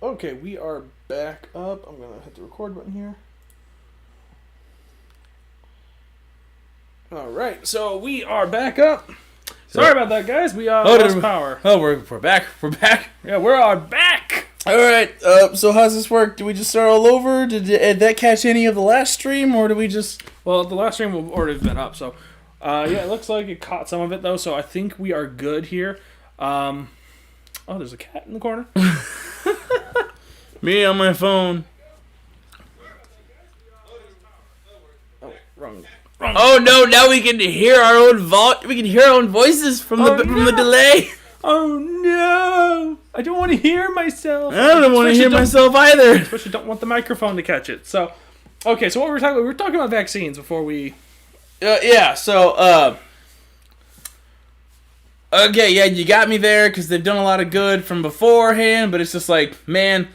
Okay, we are back up. I'm going to hit the record button here. All right, so we are back up. Sorry about that, guys. We lost power. Oh, we're back. We're back. Yeah, we are back. All right. So how's this work? Do we just start all over? Did that catch any of the last stream, or do we just? Well, the last stream will already been up, so yeah, it looks like it caught some of it though. So I think we are good here. Oh, there's a cat in the corner. Me on my phone. Oh, wrong. Oh no! Now we can hear our own We can hear our own voices from the delay. Oh no! I don't want to hear myself. I don't want to hear myself either. Especially don't want the microphone to catch it. So, okay. So what we were talking about vaccines before we. Yeah. So okay. Yeah, you got me there because they've done a lot of good from beforehand, but it's just like, man,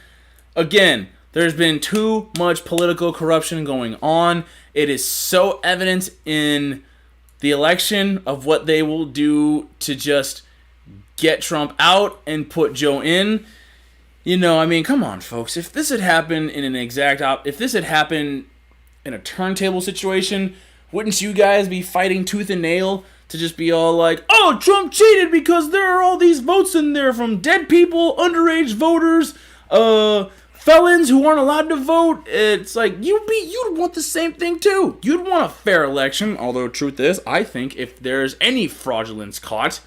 again, there's been too much political corruption going on. It is so evident in the election of what they will do to just get Trump out and put Joe in. You know, I mean, come on, folks. If this had happened in if this had happened in a turntable situation, wouldn't you guys be fighting tooth and nail to just be all like, oh, Trump cheated because there are all these votes in there from dead people, underage voters, felons who aren't allowed to vote? It's like, you'd want the same thing too. You'd want a fair election, although truth is, I think if there's any fraudulence caught,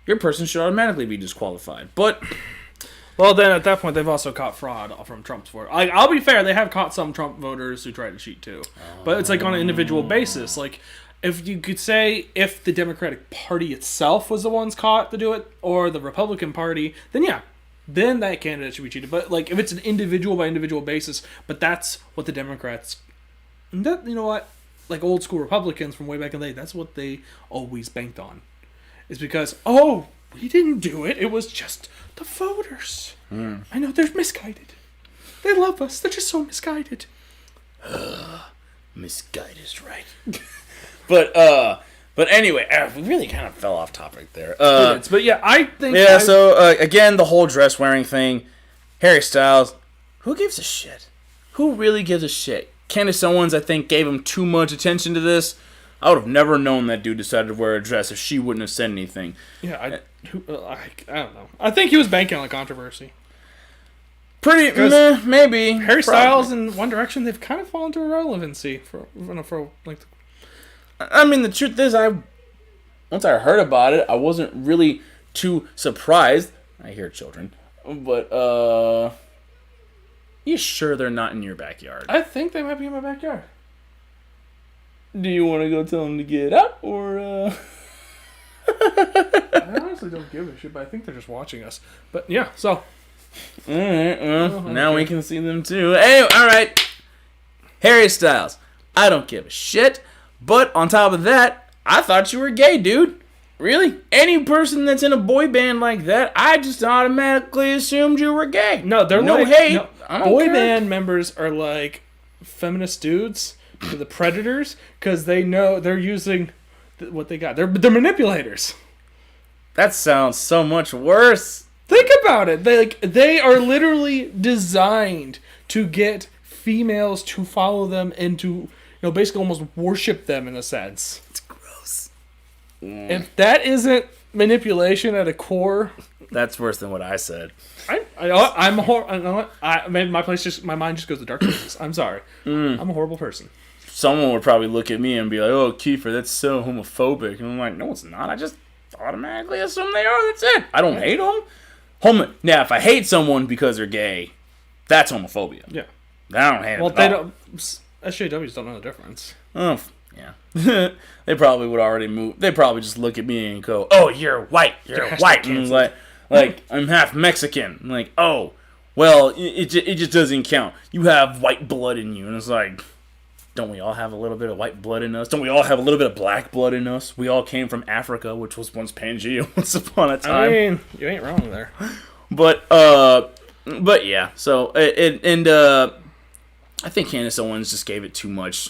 your person should automatically be disqualified. But, well, then at that point, they've also caught fraud from Trump's vote. I'll be fair, they have caught some Trump voters who tried to cheat too. But it's like on an individual basis. Like, if you could say if the Democratic Party itself was the ones caught to do it, or the Republican Party, then yeah. Then that candidate should be cheated. But like, if it's an individual by individual basis, but that's what the Democrats, you know what, like old school Republicans from way back in the day, that's what they always banked on, is because, oh, we didn't do it. It was just the voters. I know they're misguided. They love us. They're just so misguided. Misguided is right. But anyway, we really kind of fell off topic there. But yeah, I think... Yeah, so, again, the whole dress-wearing thing. Harry Styles, who gives a shit? Who really gives a shit? Candace Owens, I think, gave him too much attention to this. I would have never known that dude decided to wear a dress if she wouldn't have said anything. Yeah, I don't know. I think he was banking on controversy. Maybe. Harry Styles and One Direction, they've kind of fallen to irrelevancy for like... I mean, the truth is, once I heard about it, I wasn't really too surprised. I hear children, but you sure they're not in your backyard? I think they might be in my backyard. Do you want to go tell them to get up, or? I honestly don't give a shit, but I think they're just watching us. But yeah, so. All right, well, now we can see them too. Hey, all right, Harry Styles. I don't give a shit. But on top of that, I thought you were gay, dude. Really? Any person that's in a boy band like that, I just automatically assumed you were gay. No, they're no like... hate. No, boy band members are like feminist dudes to the predators because they know they're using what they got. They're manipulators. That sounds so much worse. Think about it. They are literally designed to get females to follow them and to... basically almost worship them in a sense. It's gross. If that isn't manipulation at a core, that's worse than what I said. I'm my mind just goes to dark places. I'm sorry. I'm a horrible person. Someone would probably look at me and be like, "Oh, Kiefer, that's so homophobic," and I'm like, "No, it's not. I just automatically assume they are. That's it. I don't hate them. Now, if I hate someone because they're gay, that's homophobia. Yeah, I don't hate them. Well, they don't. SJWs don't know the difference. Oh, yeah. They probably would already move. They probably just look at me and go, "Oh, you're white. You're white." And like I'm half Mexican. I'm like, oh, well, it just doesn't count. You have white blood in you, and it's like, don't we all have a little bit of white blood in us? Don't we all have a little bit of black blood in us? We all came from Africa, which was once Pangea once upon a time. I mean, you ain't wrong there. But yeah. So I think Candace Owens just gave it too much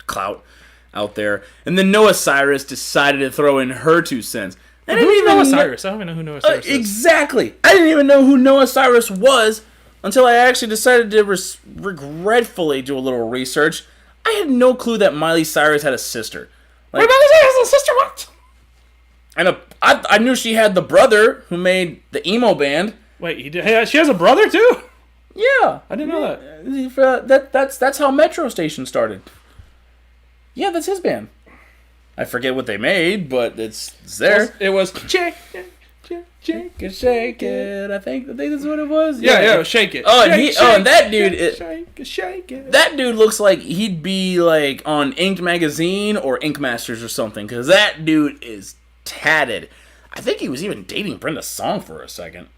clout out there. And then Noah Cyrus decided to throw in her 2 cents. I didn't even know Cyrus. I don't even know who Noah Cyrus is. Exactly. I didn't even know who Noah Cyrus was until I actually decided to regretfully do a little research. I had no clue that Miley Cyrus had a sister. Like, Miley Cyrus has a sister? What? And I knew she had the brother who made the emo band. Wait, she has a brother too? Yeah, I didn't know that. That's how Metro Station started. Yeah, that's his band. I forget what they made, but it's there. It was Shake It. I think that's what it was. Yeah, Shake It. Oh, and that dude, Shake It. That dude looks like he'd be like on Inked Magazine or Ink Masters or something, because that dude is tatted. I think he was even dating Brenda Song for a second.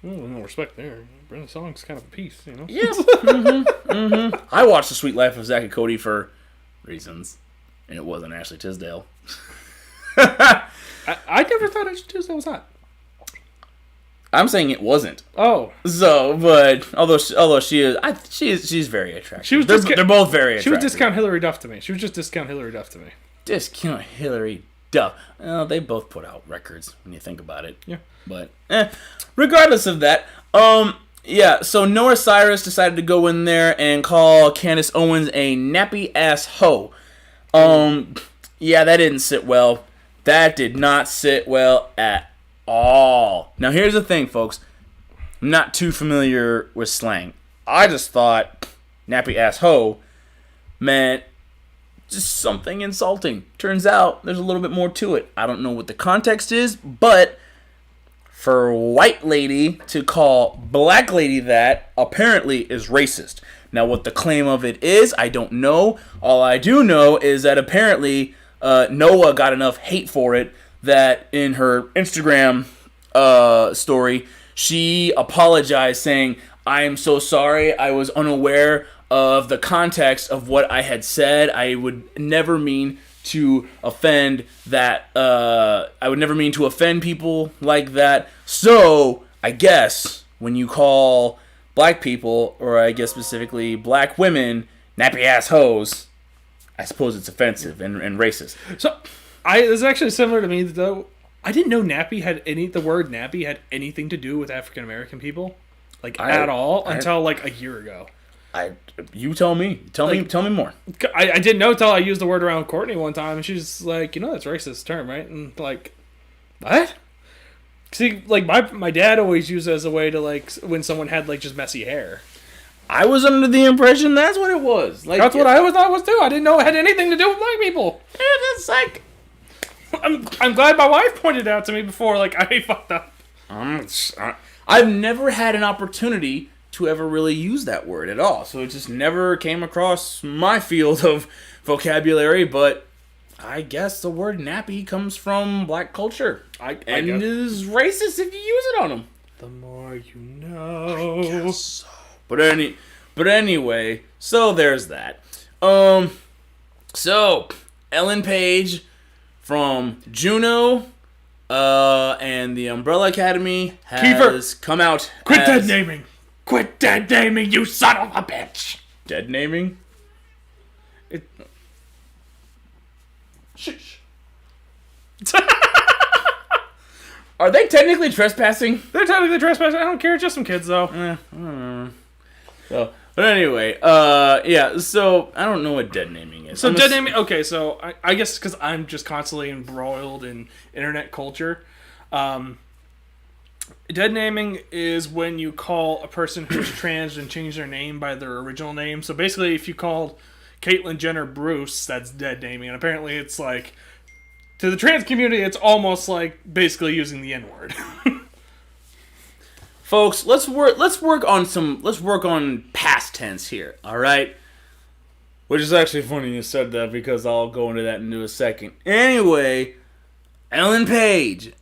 Well, no respect there. Brenda Song's kind of a piece, you know. Yes. I watched The Sweet Life of Zack and Cody for reasons, and it wasn't Ashley Tisdale. I never thought Ashley Tisdale was hot. I'm saying it wasn't. Oh, so but although she's very attractive. They're both very attractive. She was discount Hillary Duff to me. Discount Hillary Duff. Well, they both put out records when you think about it. Yeah. But regardless of that, yeah. So Noah Cyrus decided to go in there and call Candace Owens a nappy ass hoe. Yeah, that didn't sit well. That did not sit well at all. Now here's the thing, folks. I'm not too familiar with slang. I just thought nappy ass hoe meant just something insulting. Turns out there's a little bit more to it. I don't know what the context is, but for white lady to call black lady that apparently is racist. Now what the claim of it is, I don't know. All I do know is that apparently Noah got enough hate for it that in her Instagram story, she apologized saying, "I am so sorry. I was unaware of the context of what I had said. I would never mean to offend that. I would never mean to offend people like that. So I guess when you call black people, or I guess specifically black women, nappy ass hoes, I suppose it's offensive and racist." So it's actually similar to me though. I didn't know the word nappy had anything to do with African American people, at all, until like a year ago. You tell me. Tell me more. I didn't know until I used the word around Courtney one time, and she's like, that's a racist term, right? And like, what? See, like my dad always used it as a way to like when someone had like just messy hair. I was under the impression that's what it was. Like that's what I thought it was too. I didn't know it had anything to do with black people. It's like I'm glad my wife pointed it out to me before. Like I fucked up. I've never had an opportunity to ever really use that word at all, so it just never came across my field of vocabulary. But I guess the word nappy comes from black culture, and is racist if you use it on them. The more you know. I guess so. But anyway, so there's that. So Ellen Page from Juno, and the Umbrella Academy has come out. Quit dead naming. Quit dead naming, you son of a bitch. Dead naming? Shh. Are they technically trespassing? They're technically trespassing. I don't care. Just some kids, though. So, but anyway, yeah. So I don't know what dead naming is. So dead naming. Okay, so I guess because I'm just constantly embroiled in internet culture. Dead naming is when you call a person who's trans and change their name by their original name. So basically, if you called Caitlyn Jenner Bruce, that's dead naming. And apparently, it's like to the trans community, it's almost like basically using the N-word. Folks, let's work on past tense here, all right? Which is actually funny you said that, because I'll go into that in a second. Anyway, Ellen Page,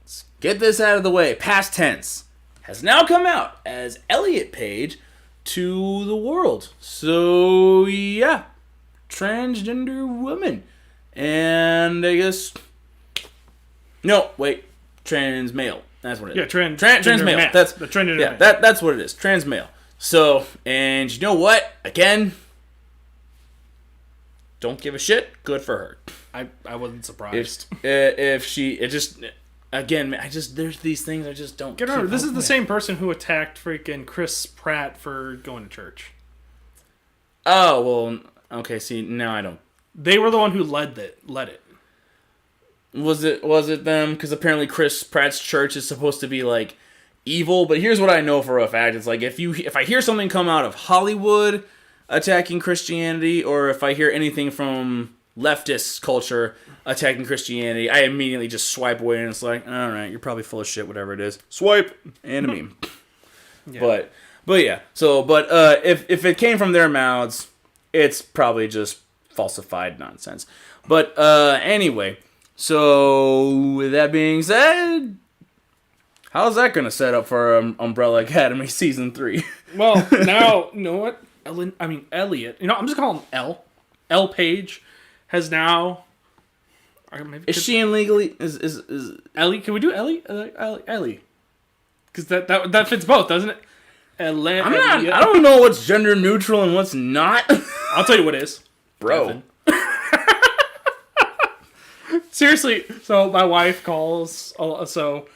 let's get this out of the way. Past tense has now come out as Elliot Page to the world. So yeah, transgender woman, and I guess trans male. That's what it is. Yeah, trans male. Man. That's the trans yeah. That's what it is. Trans male. So, and you know what? Again, don't give a shit. Good for her. I wasn't surprised. If she, it just again, there's these things I just don't. Get over. This is the same person who attacked freaking Chris Pratt for going to church. Oh well, okay. See, now I don't. They were the one who led it. Was it them? Because apparently Chris Pratt's church is supposed to be like evil. But here's what I know for a fact: it's like if I hear something come out of Hollywood attacking Christianity, or if I hear anything from leftist culture attacking Christianity, I immediately just swipe away, and it's like, all right, you're probably full of shit, whatever it is. Swipe and a meme. Yeah. But yeah. So, if it came from their mouths, it's probably just falsified nonsense. But anyway, so with that being said, how's that gonna set up for Umbrella Academy season 3? Well, now you know what? Elliot. You know, I'm just calling him L. L Page has now. Is she in legally? Is Ellie? Can we do Ellie? Ellie. Because that fits both, doesn't it? I don't know what's gender neutral and what's not. I'll tell you what is. Bro. Seriously, so my wife calls. So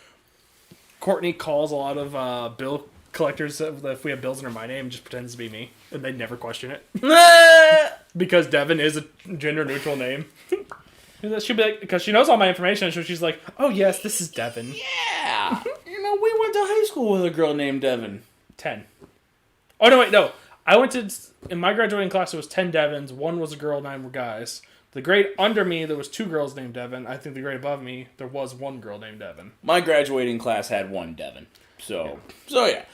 Courtney calls a lot of bill collectors if we have bills under my name, just pretends to be me, and they never question it. Because Devin is a gender neutral name. She'll be like, because she knows all my information, so she's like, oh yes, this is Devin. Yeah. You know, we went to high school with a girl named Devin. 10. Oh, no, wait, no. I went to, in my graduating class, there was 10 Devins. 1 was a girl, 9 were guys. The grade under me, there was 2 girls named Devin. I think the grade above me, there was 1 girl named Devin. My graduating class had 1 Devin. So yeah.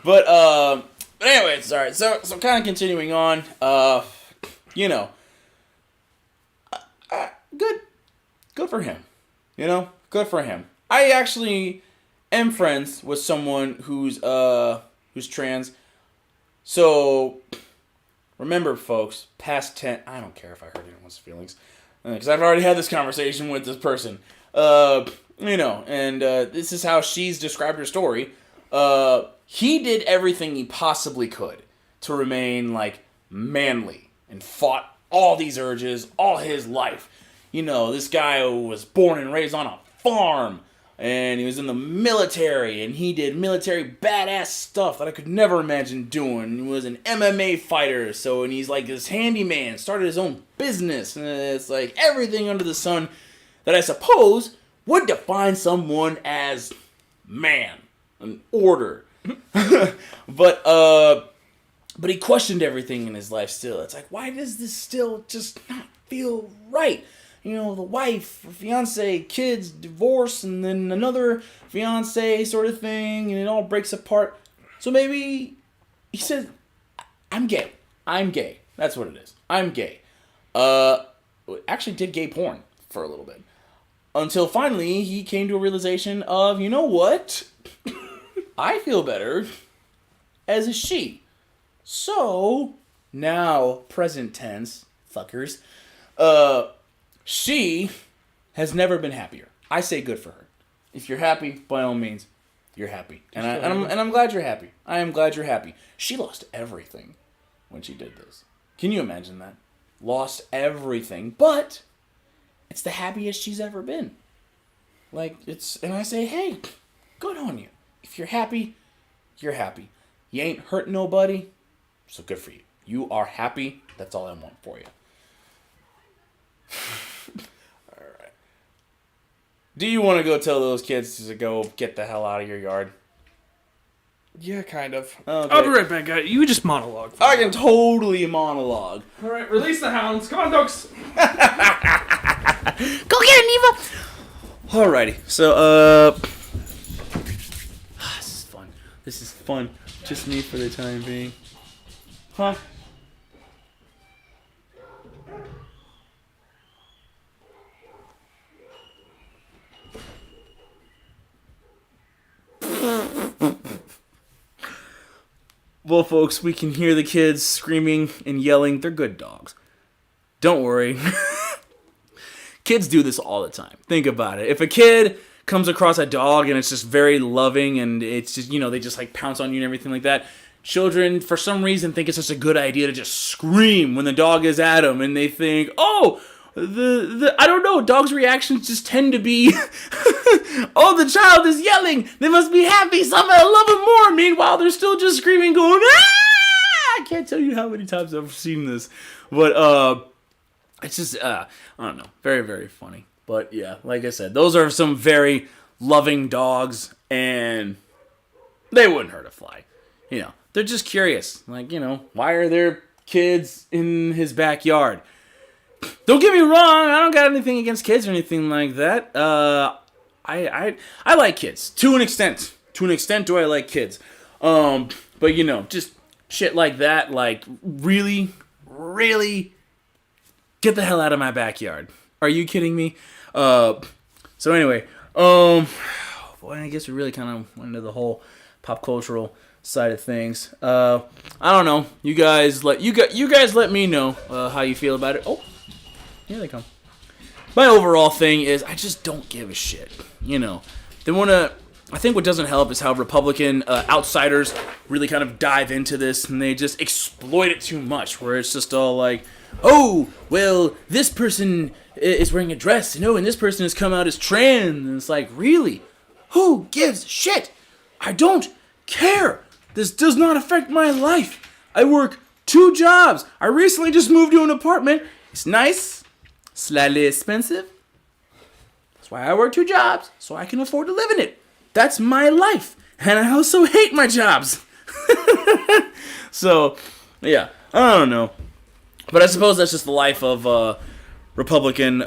But anyways, all right. So kind of continuing on. You know, good for him. You know, good for him. I actually am friends with someone who's trans. So remember, folks, past 10. I don't care if I hurt anyone's feelings, because I've already had this conversation with this person. You know, and this is how she's described her story. He did everything he possibly could to remain, like, manly and fought all these urges all his life. You know, this guy was born and raised on a farm, and he was in the military, and he did military badass stuff that I could never imagine doing. He was an MMA fighter, and he's like this handyman, started his own business, and it's like everything under the sun that I suppose would define someone as man, an order. But he questioned everything in his life still. It's like, why does this still just not feel right? You know, the wife, fiance, kids, divorce, and then another fiance sort of thing, and it all breaks apart. So maybe he said, I'm gay. That's what it is. I'm gay. Actually did gay porn for a little bit. Until finally he came to a realization of, you know what? I feel better as a she. So, now, present tense, fuckers, she has never been happier. I say good for her. If you're happy, by all means, you're happy. And I'm glad you're happy. I am glad you're happy. She lost everything when she did this. Can you imagine that? Lost everything, but it's the happiest she's ever been. Like, and I say, hey, good on you. If you're happy, you're happy. You ain't hurt nobody, so good for you. You are happy. That's all I want for you. All right. Do you want to go tell those kids to go get the hell out of your yard? Yeah, kind of. Okay. I'll be right back, guys. You just monologue. I can totally monologue. All right, release the hounds. Come on, dogs. Go get it, Neva. Alrighty, so this is fun. Just me for the time being. Huh? Well, folks, we can hear the kids screaming and yelling. They're good dogs. Don't worry. Kids do this all the time. Think about it. If a kid comes across a dog and it's just very loving and it's just, you know, they just like pounce on you and everything like that, children, for some reason, think it's such a good idea to just scream when the dog is at them, and they think, oh, I don't know, dogs' reactions just tend to be, oh, the child is yelling, they must be happy, so I'm gonna love him more. Meanwhile, they're still just screaming, going, ah! I can't tell you how many times I've seen this, but it's just, I don't know, very, very funny. But yeah, like I said, those are some very loving dogs, and they wouldn't hurt a fly. You know, they're just curious. Like, you know, why are there kids in his backyard? Don't get me wrong, I don't got anything against kids or anything like that. I like kids to an extent. To an extent, do I like kids? But you know, just shit like that. Like, really, really, get the hell out of my backyard. Are you kidding me? So anyway, boy, I guess we really kind of went into the whole pop cultural side of things. I don't know. You guys let me know how you feel about it. Oh. Here they come. My overall thing is I just don't give a shit. You know, I think what doesn't help is how Republican outsiders really kind of dive into this and they just exploit it too much, where it's just all like, oh, well, this person is wearing a dress, and this person has come out as trans, and it's like, really? Who gives a shit? I don't care. This does not affect my life. I work 2 jobs. I recently just moved to an apartment. It's nice. Slightly expensive. That's why I work 2 jobs, so I can afford to live in it. That's my life. And I also hate my jobs. So, yeah, I don't know. But I suppose that's just the life of Republican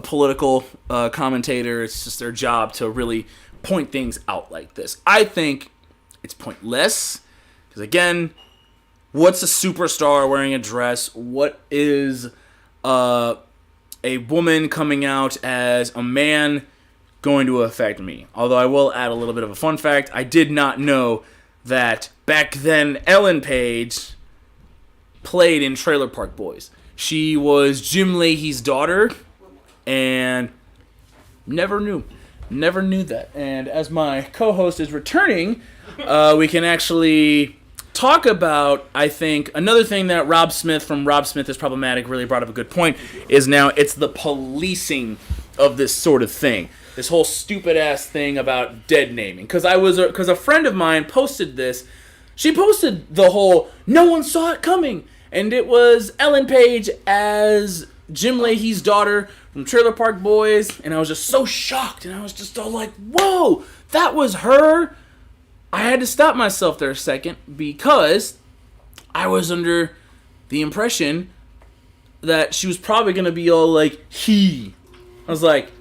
political commentator. It's just their job to really point things out like this. I think it's pointless. Because, again, what's a superstar wearing a dress? What is a woman coming out as a man going to affect me? Although I will add a little bit of a fun fact. I did not know that back then Ellen Page played in Trailer Park Boys. She was Jim Leahy's daughter, and never knew that. And as my co-host is returning, we can actually talk about, I think, another thing that Rob Smith from Rob Smith is Problematic really brought up a good point, is now it's the policing of this sort of thing. This whole stupid-ass thing about dead naming. Because a friend of mine posted this. She posted the whole, no one saw it coming. And it was Ellen Page as Jim Leahy's daughter from Trailer Park Boys. And I was just so shocked. And I was just all like, whoa, that was her? I had to stop myself there a second because I was under the impression that she was probably going to be all like, he. I was like,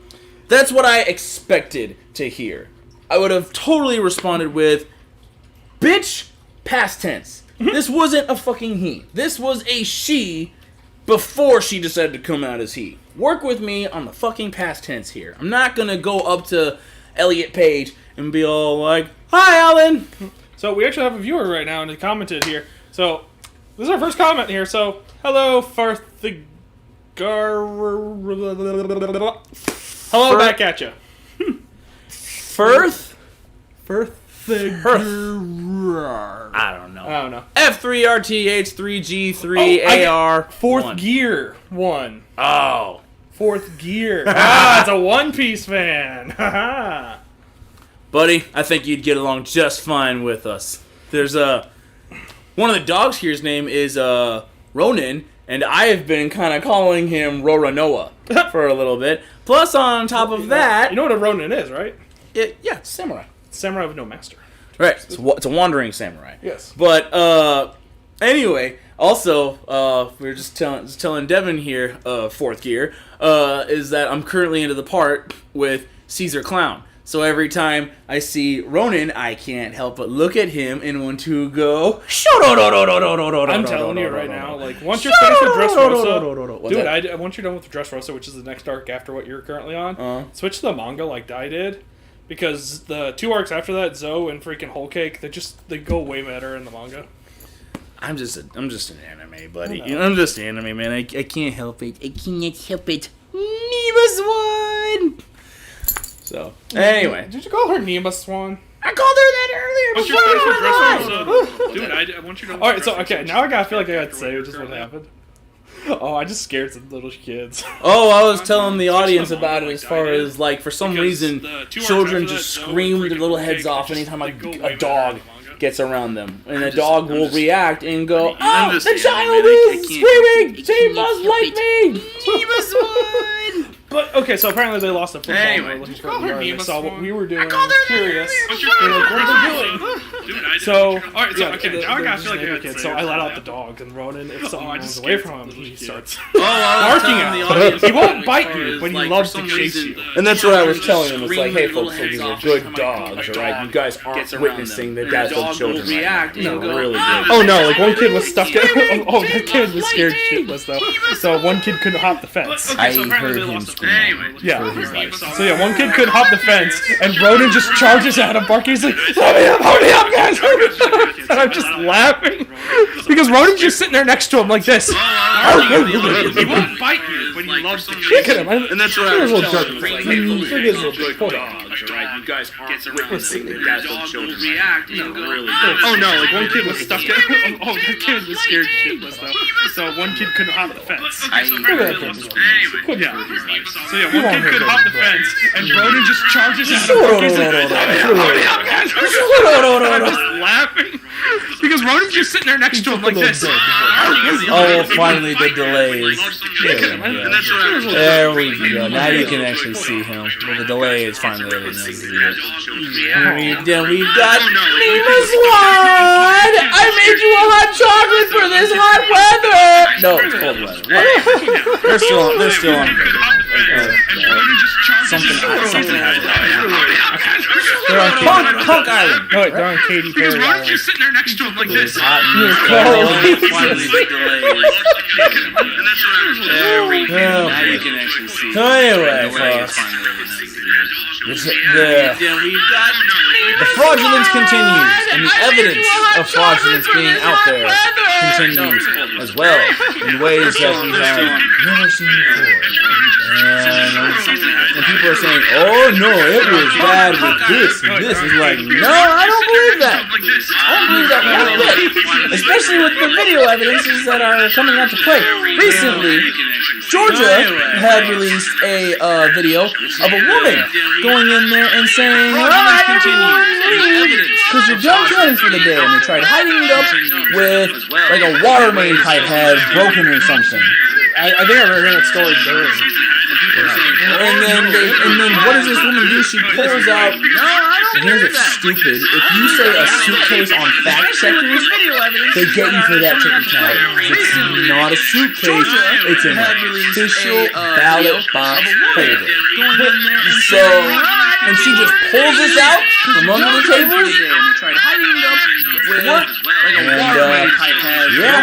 that's what I expected to hear. I would have totally responded with, bitch, past tense. This wasn't a fucking he. This was a she before she decided to come out as he. Work with me on the fucking past tense here. I'm not going to go up to Elliot Page and be all like, hi, Alan. So we actually have a viewer right now and he commented here. So this is our first comment here. So hello, hello, back at you. Firth? I don't know. F3RTH 3G3AR. Fourth gear 1. Oh. Fourth gear. It's a One Piece fan. Buddy, I think you'd get along just fine with us. There's one of the dogs here's name is Ronin, and I have been kind of calling him Roranoa for a little bit. Plus, on top of that, you know what a Ronin is, right? Yeah, it's samurai. Samurai with no master. Right, it's a wandering samurai. Yes. But anyway, also we were just telling Devin here, fourth gear, is that I'm currently into the part with Caesar Clown. So every time I see Ronin, I can't help but look at him and want to go. I'm telling you right now, like once you're finished with Dressrosa, dude, once you're done with Dressrosa, which is the next arc after what you're currently on, switch to the manga like I did, because the 2 arcs after that, Zoe and freaking Whole Cake, they go way better in the manga. I'm just an anime buddy. I'm just an anime man. I can't help it. I can't help it. Neva Swan. So anyway, did you call her Nima Swan? I called her that earlier. Dude, I want you to. All right, so okay, now I feel like I got to say just what happened. Oh, I just scared some little kids. Oh, I was telling the audience about it as far as, like, for some reason, children just scream their little heads off anytime a dog gets around them. And a dog will react and go, oh, the child is screaming! She must like me! She must won! But, okay, so apparently they lost a football. Anyway, and were looking for call the her yard. They Mima saw what Swan. we were doing. I called her Curious. that. They're like, what are they doing? So, Alright, so, okay, now I gotta feel like I kids. gotta So say I let it. out the dog, and Ronan, if something I runs just away scared from some him, little he kids. starts Oh, I was barking telling the at audience him. He won't as bite far you, as, but he like, loves for to some chase reason, you. And that's what I was telling him. It's like, hey, Scream folks, their these little are heads good off dogs, anytime a alright? dog You guys aren't gets around witnessing them. that that's The what dog children will react no, and go, really "Oh, good. Oh no, like one kid was stuck in. Oh, that kid was scared shitless though. So one kid couldn't hop the fence. I heard him scream. Yeah. For his life. So yeah, one kid couldn't hop the fence, and Ronan just charges at him, barking. He's like, hold me up, guys, hold me up. And I'm just laughing. Because Ronan's just sitting there next to him like this. He won't bite you, but he loves to Look at him. And that's what I was telling him. Look It's at like, his hey, little folks, these are jerk. good dogs, alright? You guys aren't witnessing that that's what children react and go, really Oh no, like one kid was stuck in. Oh, that kid was scared shitless though. So one kid couldn't hop the fence. I Look at that kid. Yeah. So yeah, one kid couldn't hop the fence, and Ronan just charges at him. Barking. He's like, hold me up, guys. I'm just laughing. Because Ronan's just sitting there next to him like this. Oh, finally the delays. There we go. Now you can actually see him. Well, the delay is finally letting us see it. We've got Mima Swan! I made you a hot chocolate for this hot weather! No, it's cold weather. They're still on. Something happened. They're on Punk Island. No, wait, they're on Katy Perry Ronan's Island. just sitting there next to him like this. Hot There we go. Now you can actually see. So anyway, folks, the fraudulence continues, and the evidence of fraudulence being out there continues as well in ways that we have never seen before. And people are saying, "Oh no, it was bad with this and this." Is like, no, I don't believe that. I don't believe that one bit. Especially with the video evidences that are coming out to play. Recently, Georgia had released a video of a woman going in there and saying, "Oh, I don't leave because you're done killing for the day," and they tried hiding it up with like a water main pipe had broken or something. I think I remember hearing that story during. And then what does this woman do? She pulls out. And here's what's stupid. If you say a suitcase on fact checkers, they get you for that technicality. It's not a suitcase. It's an official ballot box holder. So, and she just pulls this out from under the table.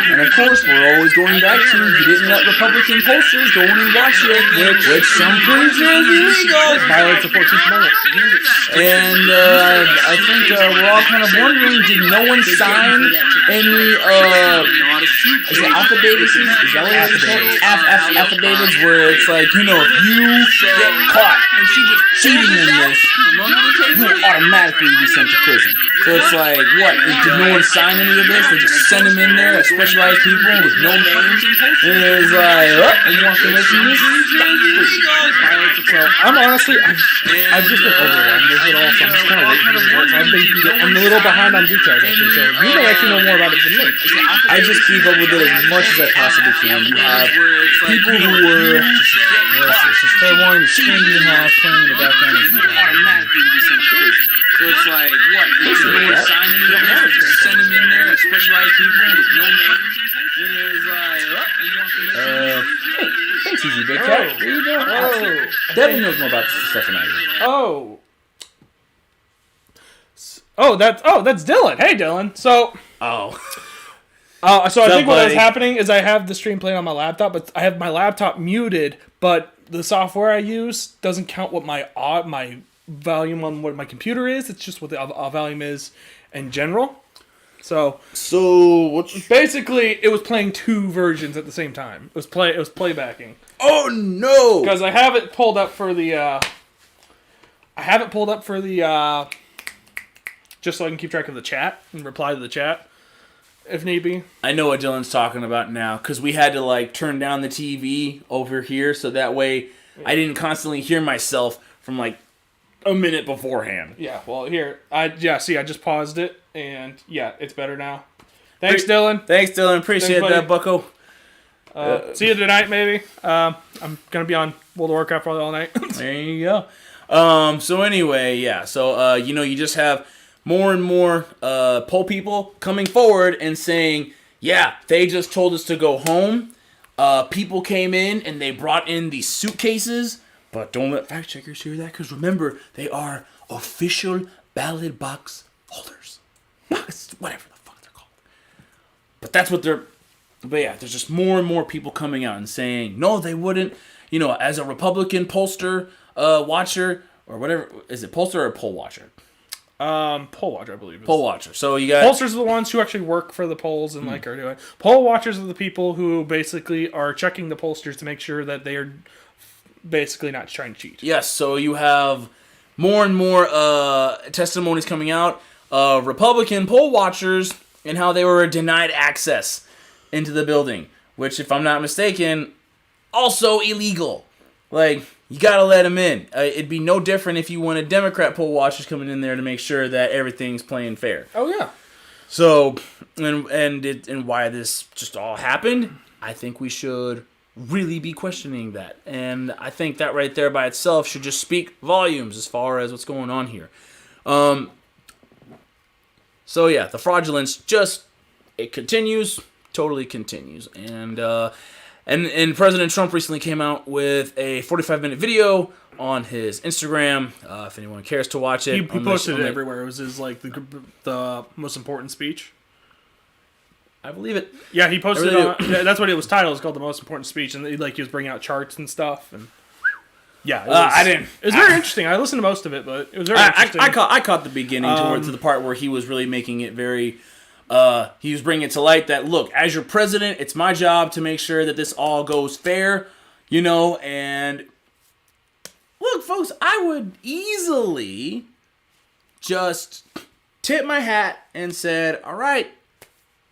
And of course, we're always going back to you didn't let Republican pollsters go in and watch it, which some pretty sure is illegal. Violence of 14th Amendment. And I think we're all kind of wondering, did no one sign any is it affidavits? Is that what it's called? Affidavits where it's like, you know, if you get caught cheating in this, you will automatically be sent to prison. So it's like, what? Did no one sign any of this? They just send them in there as specialized people with no names. And it's like, oh, you want to listen to this? So I'm honestly, I've just been overwhelmed with it all, so I'm just kind of waiting for the results. I'm a little behind on details actually, so you may actually know more about it than me. I just keep up with it as much as I possibly can. You have people who were just fair warning, the screen you have playing in the background is automatically be sent to prison. So it's like, what? No one sign anything, just send them in there as specialized people with no names. And it's like, hey, thanks, Easy Big Cat. There you go. Oh. Devin knows more about this stuff than I do. That's Dylan. Hey, Dylan. So I think what was happening is I have the stream playing on my laptop, but I have my laptop muted, but the software I use doesn't count what my volume on what my computer is. It's just what the volume is in general. So what's basically it was playing two versions at the same time. It was playbacking. Oh no! Because I have it pulled up for the just so I can keep track of the chat and reply to the chat. if need be. I know what Dylan's talking about now, because we had to like turn down the TV over here so that way I didn't constantly hear myself from like a minute beforehand. Yeah, well, here, I just paused it, and yeah, it's better now. Thanks, Dylan. Thanks, Dylan. Appreciate that, bucko. See you tonight, maybe. I'm gonna be on World of Warcraft probably all night. There you go. So anyway, yeah. So you just have more and more poll people coming forward and saying, yeah, they just told us to go home. People came in and they brought in these suitcases, but don't let fact checkers hear that, because remember, they are official ballot box holders. Whatever the fuck they're called. But that's what they're. But yeah, there's just more and more people coming out and saying, no, they wouldn't. As a Republican pollster, watcher, or whatever. Is it pollster or poll watcher? Poll watcher, I believe. Poll watcher. So you got... Pollsters are the ones who actually work for the polls and are doing. Poll watchers are the people who basically are checking the pollsters to make sure that they are basically not trying to cheat. Yes, so you have more and more testimonies coming out of Republican poll watchers and how they were denied access into the building, which, if I'm not mistaken, also illegal. Like, you gotta let them in. It'd be no different if you wanted Democrat poll watchers coming in there to make sure that everything's playing fair. Oh yeah. So, and why this just all happened, I think we should really be questioning that. And I think that right there by itself should just speak volumes as far as what's going on here. So yeah, the fraudulence it continues, totally continues. And President Trump recently came out with a 45-minute video on his Instagram. If anyone cares to watch it, he posted it everywhere. It was his the most important speech. I believe it. Yeah, he posted it. That's what it was titled. It's called the most important speech, and he was bringing out charts and stuff. And yeah, I didn't. It was very interesting. I listened to most of it, but it was very interesting. I caught the beginning to the part where he was really making it very. He was bringing it to light that, look, as your president, it's my job to make sure that this all goes fair, and look, folks, I would easily just tip my hat and said, all right,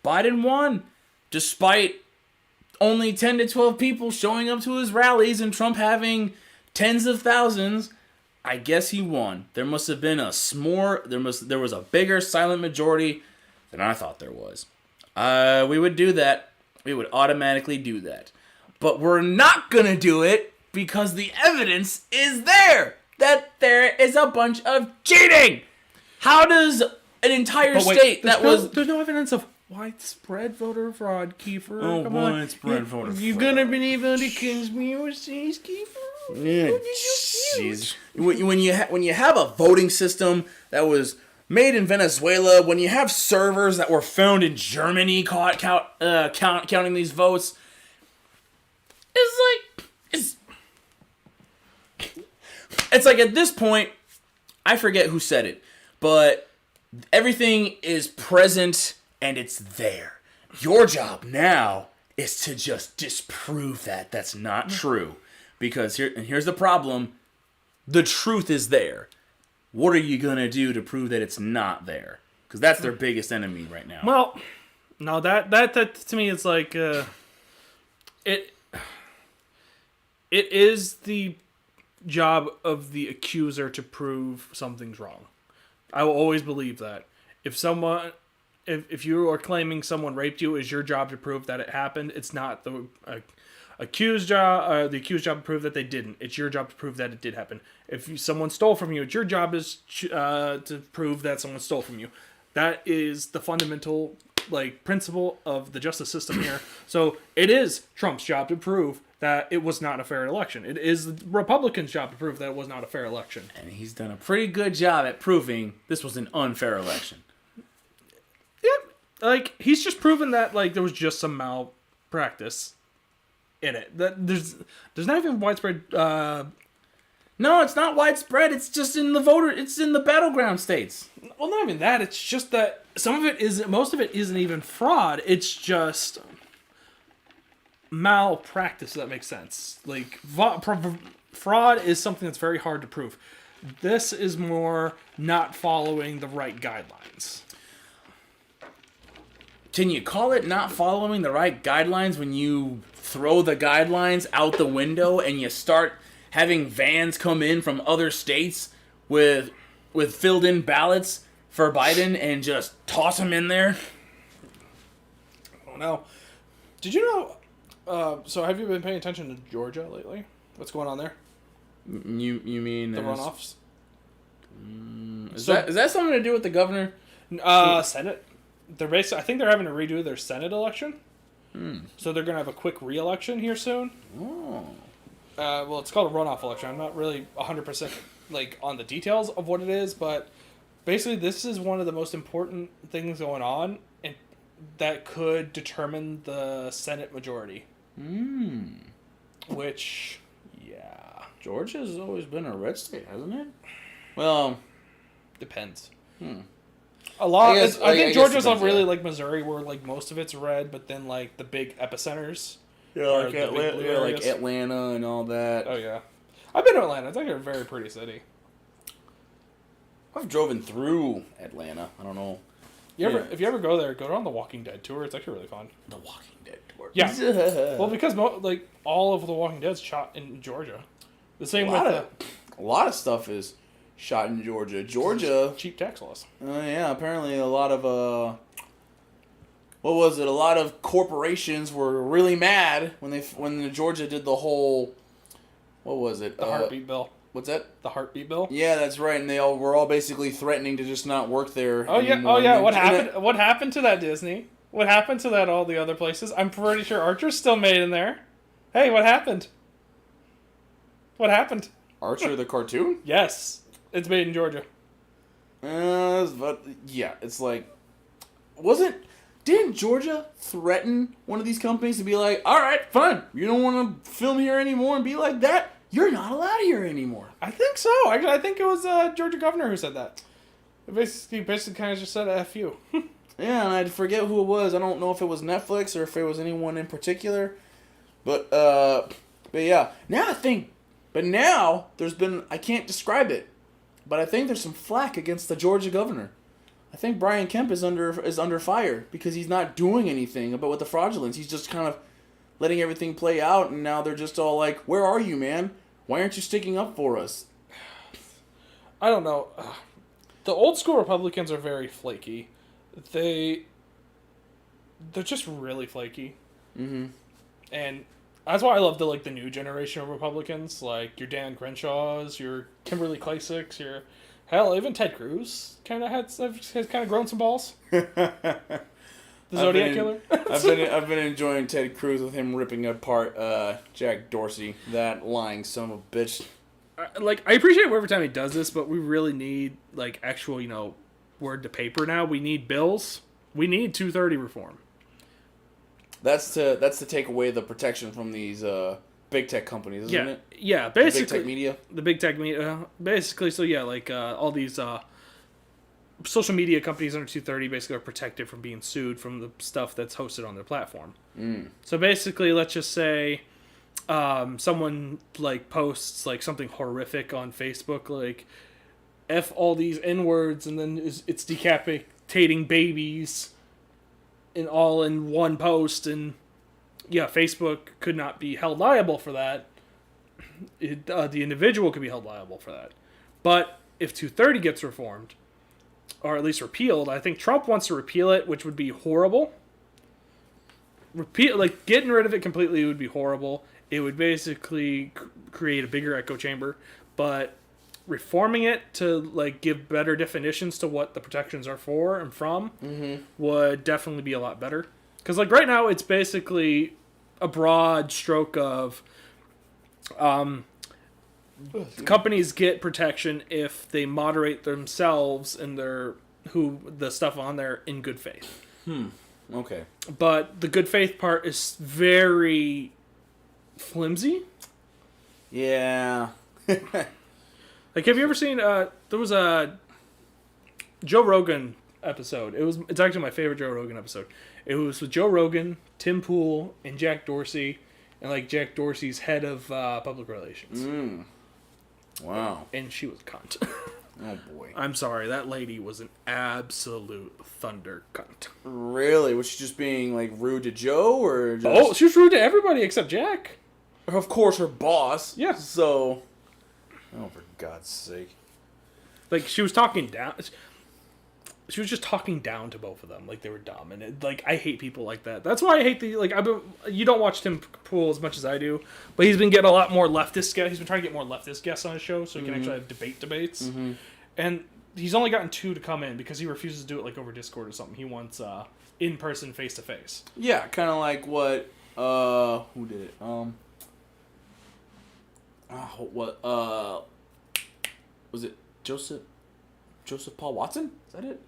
Biden won, despite only 10 to 12 people showing up to his rallies and Trump having tens of thousands. I guess he won. There must have been there was a bigger silent majority than I thought there was. We would do that. We would automatically do that. But we're not going to do it because the evidence is there that there is a bunch of cheating. How does an entire state There's no evidence of widespread voter fraud, Kiefer. Oh, come widespread voter fraud. You're going to be able to conspiracies, Kiefer? Yeah, jeez. When you have a voting system that was made in Venezuela, when you have servers that were found in Germany counting these votes, it's like at this point, I forget who said it, but everything is present and it's there. Your job now is to just disprove that that's not true, because here's the problem: the truth is there. What are you going to do to prove that it's not there? Because that's their biggest enemy right now. Well, no, that to me is like, it is the job of the accuser to prove something's wrong. I will always believe that. If you are claiming someone raped you, it's your job to prove that it happened. It's not the accused job to prove that they didn't. It's your job to prove that it did happen. If someone stole from you, it's your job to prove that someone stole from you. That is the fundamental principle of the justice system here. So it is Trump's job to prove that it was not a fair election. It is the Republicans' job to prove that it was not a fair election. And he's done a pretty good job at proving this was an unfair election. Yeah, he's just proven that there was just some malpractice in it. That there's not even widespread. No, it's not widespread. It's just in it's in the battleground states. Well, not even that. It's just that most of it isn't even fraud. It's just malpractice. If that makes sense. Fraud is something that's very hard to prove. This is more not following the right guidelines. can you call it not following the right guidelines when you throw the guidelines out the window and you start having vans come in from other states with filled in ballots for Biden and just toss them in there? I don't know. Did you know? So have you been paying attention to Georgia lately? What's going on there? You mean The runoffs? Is that something to do with the governor? Senate. I think they're having to redo their Senate election. So they're gonna have a quick re-election here soon. Oh. Well, it's called a runoff election. I'm not really 100% like on the details of what it is, but basically this is one of the most important things going on, and that could determine the Senate majority. Which, yeah, Georgia's always been a red state, hasn't it? Well, depends. A lot. I think Georgia's not really yeah. like Missouri, where like most of it's red, but then like the big epicenters. Yeah, are like the big blue Atlanta, areas. Atlanta and all that. Oh yeah, I've been to Atlanta. It's actually a very pretty city. I've driven through Atlanta. I don't know. If you ever go there, go on the Walking Dead tour. It's actually really fun. The Walking Dead tour. Yeah. Well, because like all of the Walking Dead's shot in Georgia. The same with a lot of stuff is shot in Georgia. Georgia. cheap tax laws. Yeah, apparently a lot of what was it? A lot of corporations were really mad when Georgia did the whole, what was it? The heartbeat bill. What's that? The heartbeat bill. Yeah, that's right. And they all were all basically threatening to just not work there. Oh yeah. anymore. Oh yeah. And What then- happened? What happened to that Disney? What happened to that all the other places? I'm pretty sure Archer's still made in there. Hey, what happened? What happened? Archer the cartoon? Yes, it's made in Georgia. But yeah, it's like, didn't Georgia threaten one of these companies to be like, all right, fine, you don't want to film here anymore and be like that? You're not allowed here anymore. I think so. Actually, I think it was Georgia governor who said that. It basically kind of just said F you. Yeah, and I forget who it was. I don't know if it was Netflix or if it was anyone in particular. But yeah. Now there's been, I can't describe it, but I think there's some flack against the Georgia governor. I think Brian Kemp is under fire because he's not doing anything about with the fraudulence. He's just kind of letting everything play out, and now they're just all like, "Where are you, man? Why aren't you sticking up for us?" I don't know. The old school Republicans are very flaky. They're just really flaky. Mm-hmm. And that's why I love the new generation of Republicans, like your Dan Crenshaws, your Kimberly Klasichs, your hell, even Ted Cruz has kind of grown some balls. The Zodiac Killer. I've been enjoying Ted Cruz with him ripping apart Jack Dorsey, that lying son of a bitch. I appreciate every time he does this, but we really need actual word to paper now. We need bills. We need 230 reform. That's to take away the protection from these big tech companies, isn't it? Yeah, basically. The big tech media? The big tech media. Basically, so yeah, all these social media companies under 230 basically are protected from being sued from the stuff that's hosted on their platform. So basically, let's just say someone posts something horrific on Facebook, F all these N-words, and then it's decapitating babies in one post, and yeah, Facebook could not be held liable for that. The individual could be held liable for that. But if 230 gets reformed, or at least repealed, I think Trump wants to repeal it, which would be horrible. Getting rid of it completely would be horrible. It would basically create a bigger echo chamber, but reforming it to give better definitions to what the protections are for and from would definitely be a lot better. Because right now it's basically a broad stroke of companies get protection if they moderate themselves and the stuff on there in good faith. Okay. But the good faith part is very flimsy. Yeah. Have you ever seen? There was a Joe Rogan episode. It's actually my favorite Joe Rogan episode. It was with Joe Rogan, Tim Pool, and Jack Dorsey, and Jack Dorsey's head of public relations. Wow. And she was a cunt. Oh boy. I'm sorry, that lady was an absolute thunder cunt. Really? Was she just being like rude to Joe, or just... Oh, she was rude to everybody except Jack. Of course, her boss. Yeah. So. Oh, for God's sake. Like, she was talking down. She was just talking down to both of them, like they were dumb, and I hate people like that. That's why I hate you don't watch Tim Pool as much as I do, but he's been getting a lot more leftist guests. He's been trying to get more leftist guests on his show, so he can actually have debates. Mm-hmm. And he's only gotten 2 to come in because he refuses to do it like over Discord or something. He wants in person, face to face. Yeah, kind of like what who did it? Was it Joseph Paul Watson? Is that it?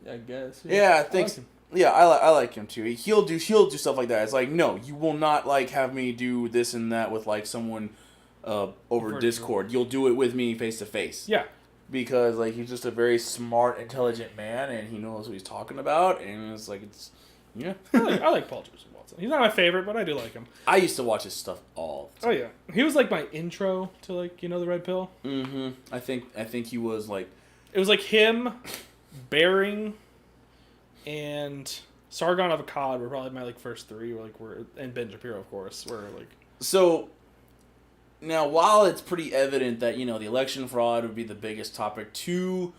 I guess. Yeah, I think. I like him too. He'll do stuff like that. It's like, no, you will not like have me do this and that with like someone over Discord. You'll do it with me face to face. Yeah, because like he's just a very smart, intelligent man, and he knows what he's talking about. And it's like yeah. I like Paul Joseph Watson. He's not my favorite, but I do like him. I used to watch his stuff all the time. Oh yeah, he was like my intro to like the Red Pill. Mm-hmm. I think he was like. It was like him. Bearing and Sargon of Akkad were probably my like first 3, and Ben Shapiro, of course, were like. So now, while it's pretty evident that the election fraud would be the biggest topic to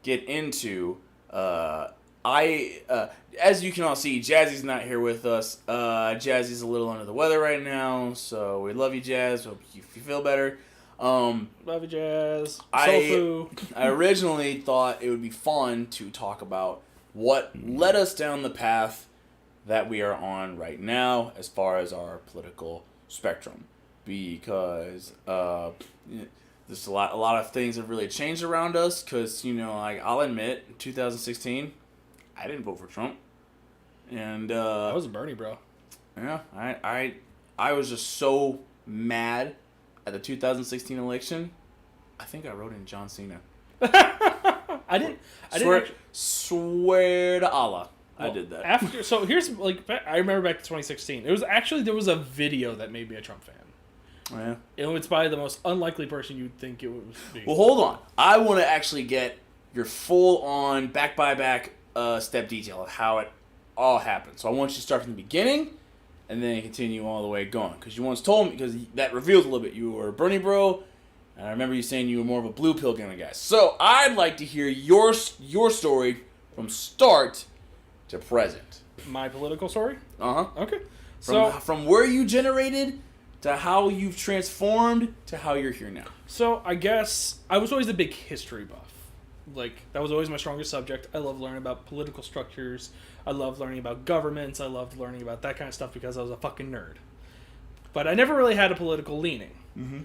get into, as you can all see, Jazzy's not here with us. Jazzy's a little under the weather right now, so we love you, Jazz. Hope you feel better. Love you, Jazz. I originally thought it would be fun to talk about what led us down the path that we are on right now as far as our political spectrum, because there's a lot of things have really changed around us. Because I'll admit, in 2016, I didn't vote for Trump, and I was a Bernie bro. Yeah, I was just so mad. At the 2016 election, I think I wrote in John Cena. I didn't swear to Allah, I did that. So here's I remember back to 2016. There was a video that made me a Trump fan. Oh, yeah. It's by the most unlikely person you'd think it would be. Well, hold on. I want to actually get your full-on back-by-back step detail of how it all happened. So I want you to start from the beginning. And then continue all the way going. Because you once told me, because that reveals a little bit, you were a Bernie bro, and I remember you saying you were more of a blue pill kind of guy. So I'd like to hear your story from start to present. My political story? Uh-huh. Okay. From where you generated to how you've transformed to how you're here now. So I guess I was always a big history buff. That was always my strongest subject. I love learning about political structures. I loved learning about governments. I loved learning about that kind of stuff because I was a fucking nerd. But I never really had a political leaning. Mm-hmm.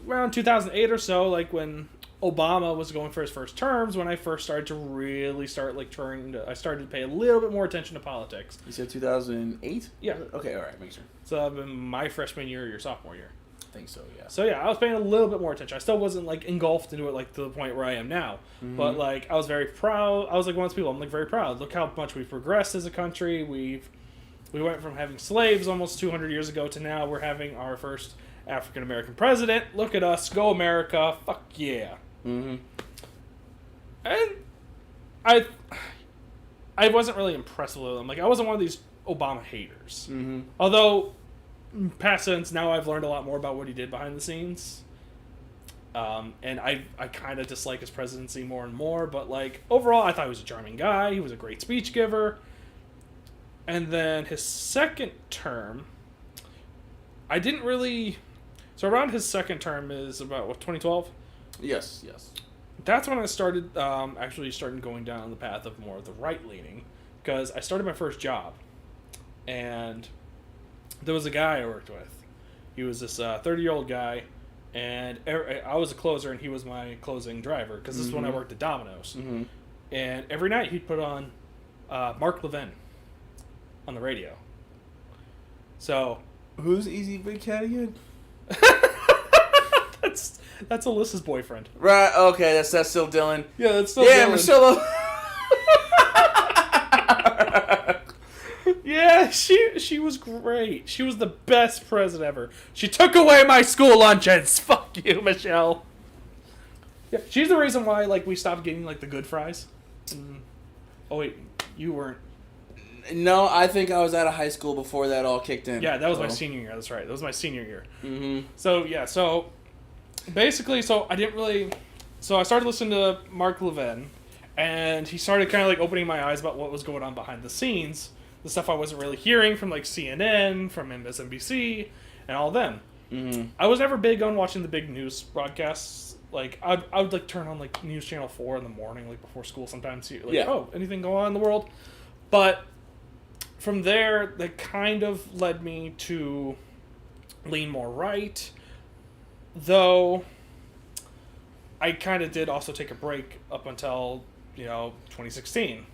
Around 2008 or so, when Obama was going for his first terms, when I first started to really I started to pay a little bit more attention to politics. You said 2008? Yeah. Okay, all right, make sure. So in my freshman year or your sophomore year. I think so, yeah. So yeah, I was paying a little bit more attention. I still wasn't engulfed into it to the point where I am now. Mm-hmm. But I was very proud. I was one of those people. I'm very proud. Look how much we've progressed as a country. We went from having slaves almost 200 years ago to now we're having our first African American president. Look at us, go America! Fuck yeah! Mm-hmm. And I wasn't really impressed with them. I wasn't one of these Obama haters. Mm-hmm. Although. Past since now I've learned a lot more about what he did behind the scenes, and I kind of dislike his presidency more and more, but overall I thought he was a charming guy. He was a great speech giver. And then his second term, I didn't really. So around his second term is about 2012. Yes. That's when I started starting going down the path of more of the right leaning, because I started my first job, and there was a guy I worked with. He was this 30-year-old guy, and I was a closer, and he was my closing driver, because this is when I worked at Domino's. Mm-hmm. And every night he'd put on Mark Levin on the radio. So who's Easy Big Cat again? That's Alyssa's boyfriend. Right. Okay. That's still Dylan. Yeah, that's still Dylan. Michelle. Yeah, she was great. She was the best president ever. She took away my school lunches. Fuck you, Michelle. Yeah, she's the reason why like we stopped getting like the good fries. Oh wait, you weren't. No, I think I was out of high school before that all kicked in. Yeah, that was my senior year. That's right. That was my senior year. Mm-hmm. So yeah, so basically, I didn't really. So I started listening to Mark Levin, and he started kind of like opening my eyes about what was going on behind the scenes, the stuff I wasn't really hearing from like CNN, from MSNBC, and all them. Mm-hmm. I was never big on watching the big news broadcasts. Like I would like turn on like News Channel 4 in the morning, like before school sometimes. See, like, oh, anything going on in the world? But from there, that kind of led me to lean more right, though I kind of did also take a break up until 2016.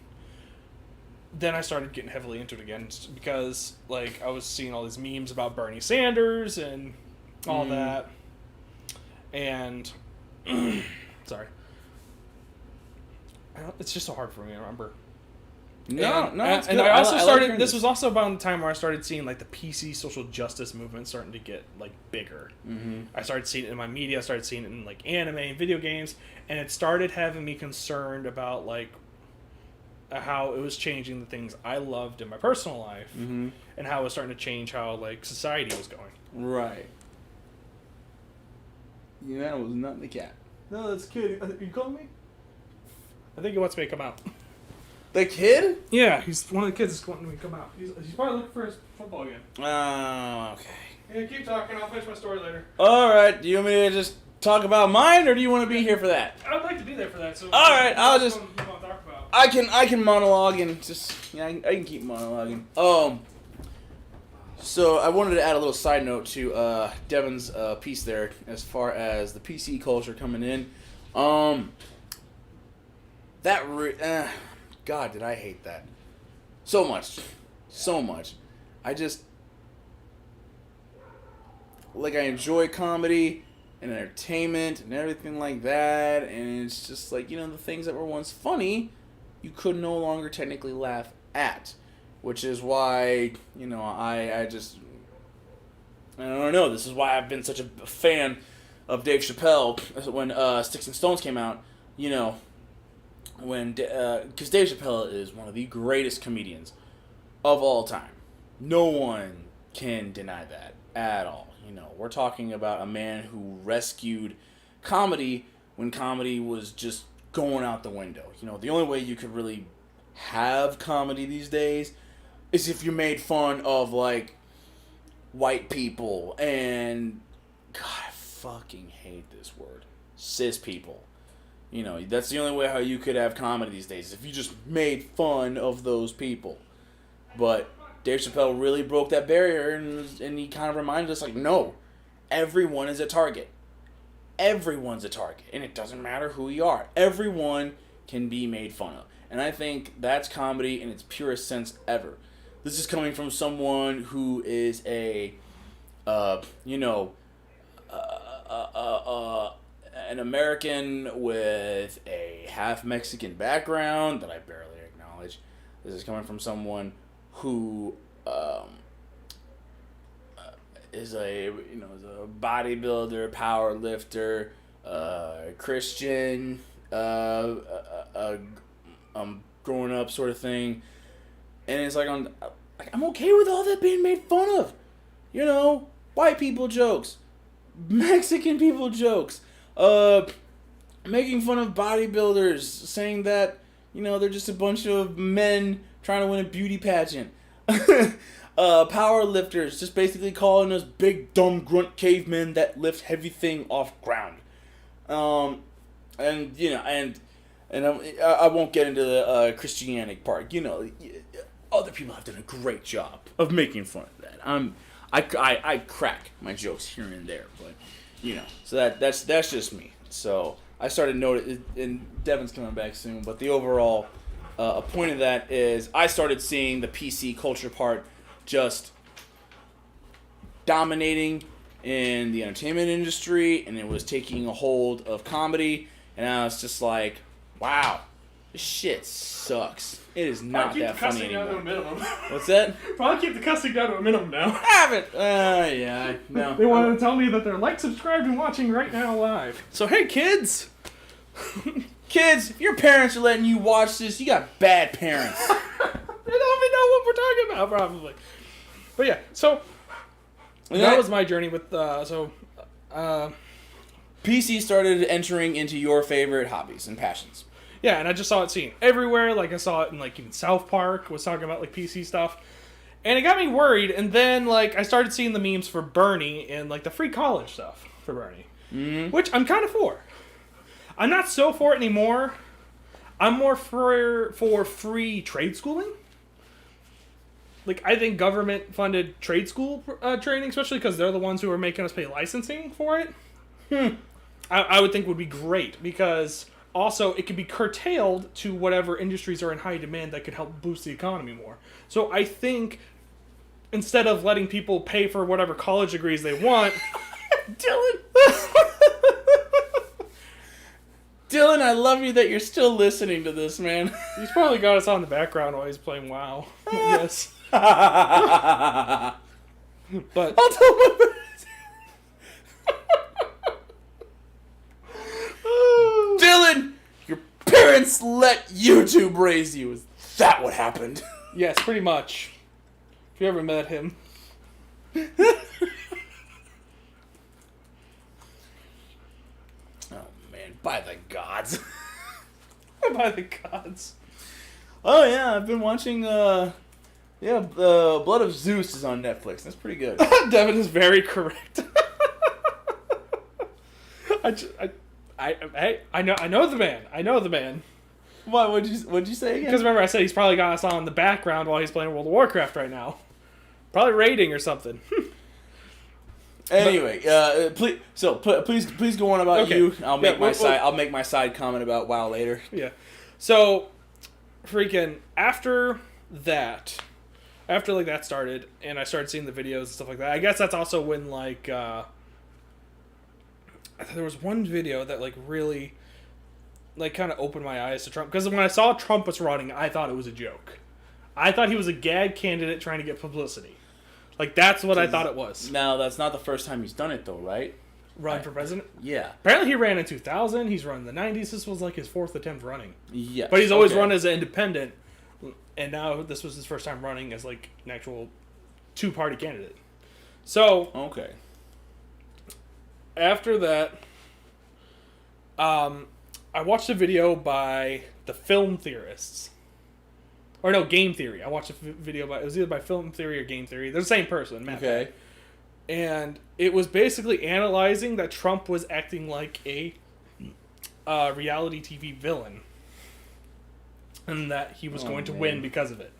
Then I started getting heavily into it again because like I was seeing all these memes about Bernie Sanders and all that, and sorry, it's just so hard for me to remember. No, and good. I also started. Like this was also about the time where I started seeing like the PC social justice movement starting to get like bigger. Mm-hmm. I started seeing it in my media. I started seeing it in like anime and video games, and it started having me concerned about like how it was changing the things I loved in my personal life, mm-hmm. and how it was starting to change how like society was going. Right. That was not the cat. No, that's kid. You calling me? I think he wants me to come out. The kid? Yeah, he's one of the kids that's wanting me to come out. He's probably looking for his football game. Oh, okay. Yeah, keep talking. I'll finish my story later. All right. Do you want me to just talk about mine, or do you want to be here for that? I would like to be there for that. So all right, I'll just. You want to talk about? I can monologue and just I can keep monologuing. So I wanted to add a little side note to Devin's piece there, as far as the PC culture coming in. God, did I hate that so much. I just I enjoy comedy and entertainment and everything like that, and it's just like the things that were once funny, you could no longer technically laugh at, which is why I don't know. This is why I've been such a fan of Dave Chappelle when Sticks and Stones came out. Because Dave Chappelle is one of the greatest comedians of all time. No one can deny that at all. We're talking about a man who rescued comedy when comedy was just going out the window. The only way you could really have comedy these days is if you made fun of like white people and God, I fucking hate this word, cis people. That's the only way how you could have comedy these days, if you just made fun of those people. But Dave Chappelle really broke that barrier, and he kind of reminded us, like, no, everyone is a target. Everyone's a target, and it doesn't matter who you are. Everyone can be made fun of. And I think that's comedy in its purest sense ever. This is coming from someone who is an American with a half Mexican background that I barely acknowledge. This is coming from someone who is a bodybuilder, power lifter, Christian, growing up sort of thing, and it's like I'm okay with all that being made fun of, white people jokes, Mexican people jokes. Making fun of bodybuilders, saying that, they're just a bunch of men trying to win a beauty pageant. Power lifters, just basically calling us big, dumb, grunt cavemen that lift heavy thing off ground. I won't get into the Christianic part. Other people have done a great job of making fun of that. I crack my jokes here and there, but so that's just me. So I started noticing, and Devin's coming back soon, but the overall point of that is I started seeing the PC culture part just dominating in the entertainment industry, and it was taking a hold of comedy, and I was just like, wow, this shit sucks. It is not that funny anymore. Down to a minimum. What's that? Probably keep the cussing down to a minimum now. Have it. Yeah. No. They want to tell me that they're subscribed, and watching right now live. So hey, kids, Kids, if your parents are letting you watch this, you got bad parents. They don't even know what we're talking about, probably. But yeah, so that was my journey with PC started entering into your favorite hobbies and passions. Yeah, and I just saw it seen everywhere. Like, I saw it in, like, even South Park was talking about, like, PC stuff. And it got me worried. And then, like, I started seeing the memes for Bernie and, like, the free college stuff for Bernie. Mm-hmm. Which I'm kind of for. I'm not so for it anymore. I'm more for free trade schooling. Like, I think government-funded trade school training, especially because they're the ones who are making us pay licensing for it, I would think would be great. Because... also, it could be curtailed to whatever industries are in high demand that could help boost the economy more. So I think instead of letting people pay for whatever college degrees they want... Dylan! Dylan, I love you that you're still listening to this, man. He's probably got us on the background while he's playing WoW. Yes. But... I'll tell my Dylan, your parents let YouTube raise you. Is that what happened? Yes, pretty much. If you ever met him. Oh, man. By the gods. By the gods. Oh, yeah. I've been watching, Blood of Zeus is on Netflix. That's pretty good. Devin is very correct. I know the man. I know the man. What? What'd you say again? Because remember, I said he's probably got us on in the background while he's playing World of Warcraft right now. Probably raiding or something. Anyway, please go on about you. I'll make my side comment about WoW later. Yeah. So, freaking after that started, and I started seeing the videos and stuff like that. I guess that's also when there was one video that like really like kind of opened my eyes to Trump, because when I saw Trump was running, I thought it was a joke. I thought he was a gag candidate trying to get publicity. Like, that's what I thought it was. Now, that's not the first time he's done it though, right? Run for president? Yeah. Apparently he ran in 2000. He's run in the 90s. This was like his fourth attempt running. Yes. But he's always run as an independent, and now this was his first time running as like an actual two-party candidate. So, okay. After that, I watched a video by the Film Theorists. Or no, Game Theory. I watched a video by... It was either by Film Theory or Game Theory. They're the same person, Matt. Okay. And it was basically analyzing that Trump was acting like a reality TV villain. And that he was going to win because of it.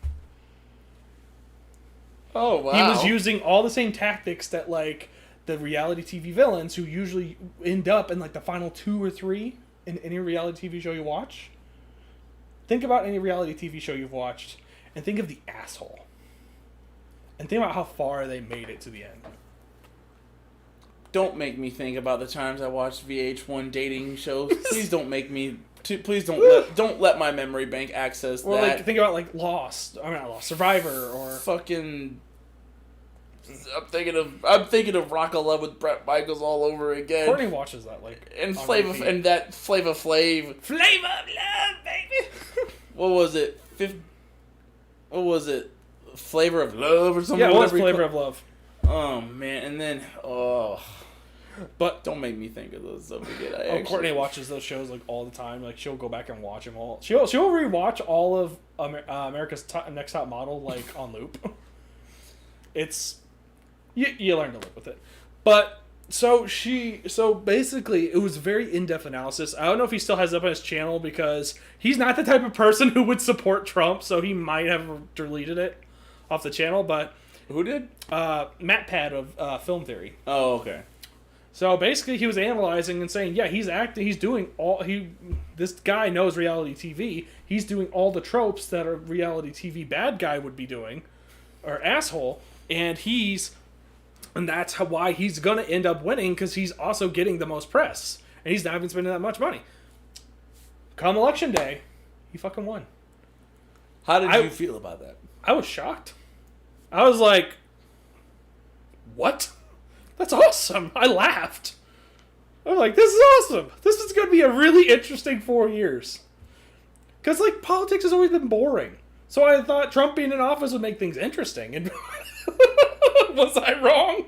Oh, wow. He was using all the same tactics that, like, the reality TV villains who usually end up in, like, the final 2 or 3 in any reality TV show you watch. Think about any reality TV show you've watched, and think of the asshole. And think about how far they made it to the end. Don't make me think about the times I watched VH1 dating shows. Please don't make me... Please don't let my memory bank access that. Or, like, think about, like, Lost. I mean, not Lost. Survivor, or... Fucking... I'm thinking of Rock of Love with Bret Michaels all over again. Courtney watches that, like... And Flava Flav. Flavor of Love, baby! What was it? Flavor of Love or something? Yeah, it was Flavor of Love. Oh, man. And then... But don't make me think of those stuff again. Courtney watches those shows like all the time. Like, she'll go back and watch them all. She'll rewatch all of America's Next Top Model like on loop. It's you learn to live with it. But so basically it was very in-depth analysis. I don't know if he still has it up on his channel because he's not the type of person who would support Trump, so he might have deleted it off the channel. But who did? Matt Pad of Film Theory. Oh, okay. So basically, he was analyzing and saying, yeah, this guy knows reality TV. He's doing all the tropes that a reality TV bad guy would be doing, or asshole, and that's why he's gonna end up winning, because he's also getting the most press, and he's not even spending that much money. Come election day, he fucking won. How did you feel about that? I was shocked. I was like, what? That's awesome. I laughed. I'm like, this is awesome. This is going to be a really interesting 4 years. Because, like, politics has always been boring. So I thought Trump being in office would make things interesting. And was I wrong?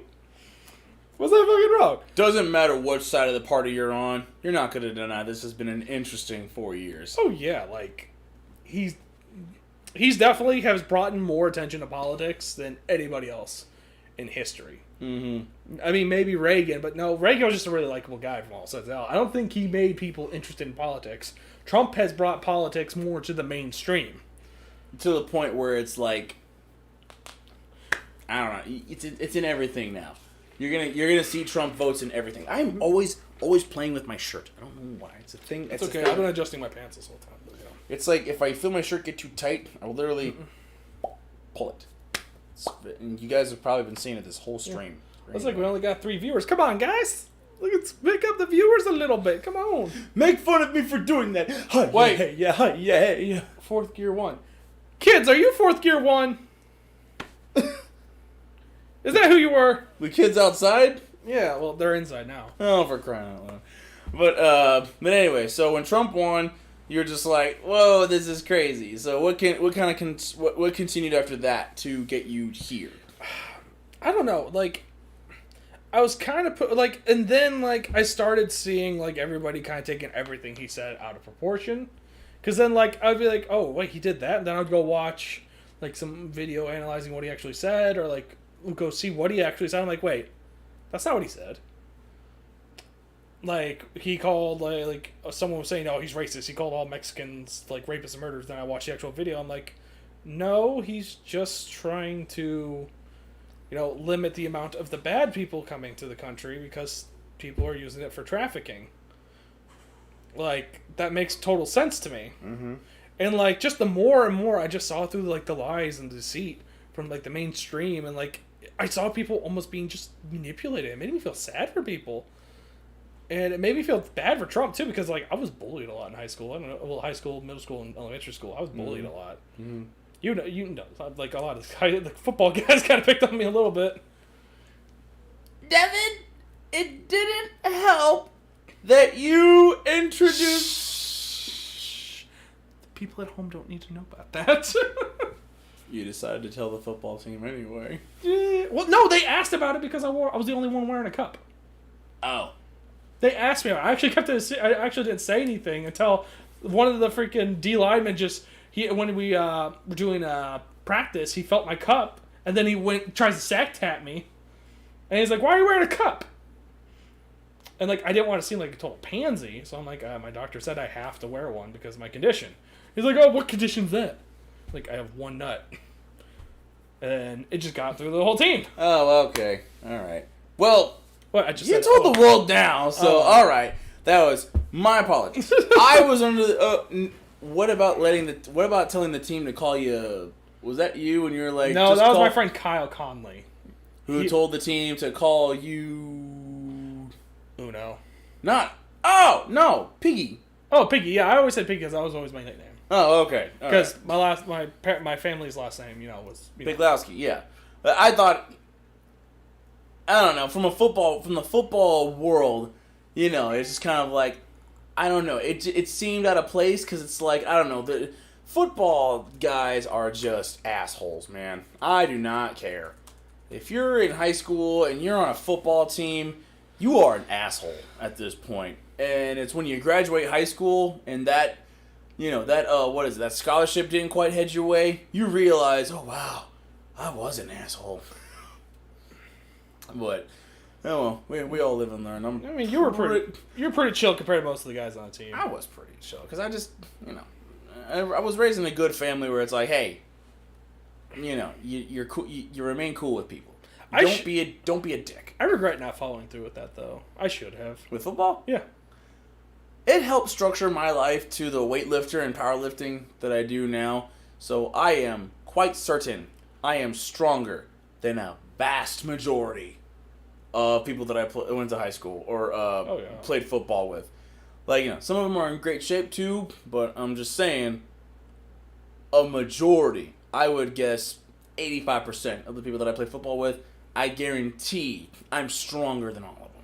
Was I fucking wrong? Doesn't matter which side of the party you're on, you're not going to deny this has been an interesting 4 years. Oh, yeah. Like, he's definitely has brought in more attention to politics than anybody else in history. Mm-hmm. I mean, maybe Reagan, but no, Reagan was just a really likable guy from all sides out. I don't think he made people interested in politics. Trump has brought politics more to the mainstream. To the point where it's like, I don't know, it's in everything now. You're gonna see Trump votes in everything. I'm always playing with my shirt. I don't know why. It's a thing. It's okay. I've been adjusting my pants this whole time. But, yeah. It's like if I feel my shirt get too tight, I will literally pull it. And you guys have probably been seeing it this whole stream. Yeah. It's like we only got 3 viewers. Come on, guys. Let's make up the viewers a little bit. Come on. Make fun of me for doing that. Wait. Yeah. Fourth gear 1. Kids, are you fourth gear 1? Is that who you were? The kids outside? Yeah, well, they're inside now. Oh, for crying out loud. But anyway, so when Trump won, you're just like, whoa, this is crazy. So what continued after that to get you here? I don't know. Like, I was kind of and then like I started seeing like everybody kind of taking everything he said out of proportion. Because then like I'd be like, oh wait, he did that. And then I'd go watch like some video analyzing what he actually said, or like go see what he actually said. I'm like, wait, that's not what he said. Like he called like someone was saying, oh, he's racist. He called all Mexicans like rapists and murderers. Then I watched the actual video. I'm like, no, he's just trying to, limit the amount of the bad people coming to the country because people are using it for trafficking. Like, that makes total sense to me. Mm-hmm. And, like, just the more and more I just saw through, like, the lies and deceit from, like, the mainstream. And, like, I saw people almost being just manipulated. It made me feel sad for people. And it made me feel bad for Trump, too, because, like, I was bullied a lot in high school. I don't know, well, high school, middle school, and elementary school. I was bullied a lot. Mm-hmm. You know, like, a lot of the football guys kind of picked on me a little bit. Devin, it didn't help that you introduced... The people at home don't need to know about that. You decided to tell the football team anyway. Yeah. Well, no, they asked about it because I was the only one wearing a cup. Oh. They asked me. I actually didn't say anything until one of the freaking D linemen when we were doing practice, he felt my cup, and then he tries to sack tap me, and he's like, "Why are you wearing a cup?" And like I didn't want to seem like a total pansy, so I'm like, "My doctor said I have to wear one because of my condition." He's like, "Oh, what condition's that?" Like, I have one nut, and it just got through the whole team. Oh, okay, all right. Well, what you told the world now, so all right. That was my apologies. I was under the. What about telling the team to call you? Was that you when you were like? No, that was my friend Kyle Conley. Who told the team to call you? Uno. Not. Oh no, Piggy. Oh, Piggy. Yeah, I always said Piggy because that was always my nickname. Oh, okay. Because my family's last name, was Biglowski. Yeah, but I thought. I don't know. From the football world, it's just kind of like. I don't know. It seemed out of place because it's like, I don't know. The football guys are just assholes, man. I do not care. If you're in high school and you're on a football team, you are an asshole at this point. And it's when you graduate high school and that scholarship didn't quite head your way, you realize, oh, wow, I was an asshole. But... Oh well, we all live and learn. You were pretty chill compared to most of the guys on the team. I was pretty chill because I just, I was raised in a good family where it's like, hey, you're cool. You remain cool with people. Don't be a dick. I regret not following through with that though. I should have with football. Yeah, it helped structure my life to the weightlifter and powerlifting that I do now. So I am quite certain I am stronger than a vast majority of people that I went to high school or played football with. Like, some of them are in great shape too, but I'm just saying, a majority, I would guess 85% of the people that I play football with, I guarantee I'm stronger than all of them.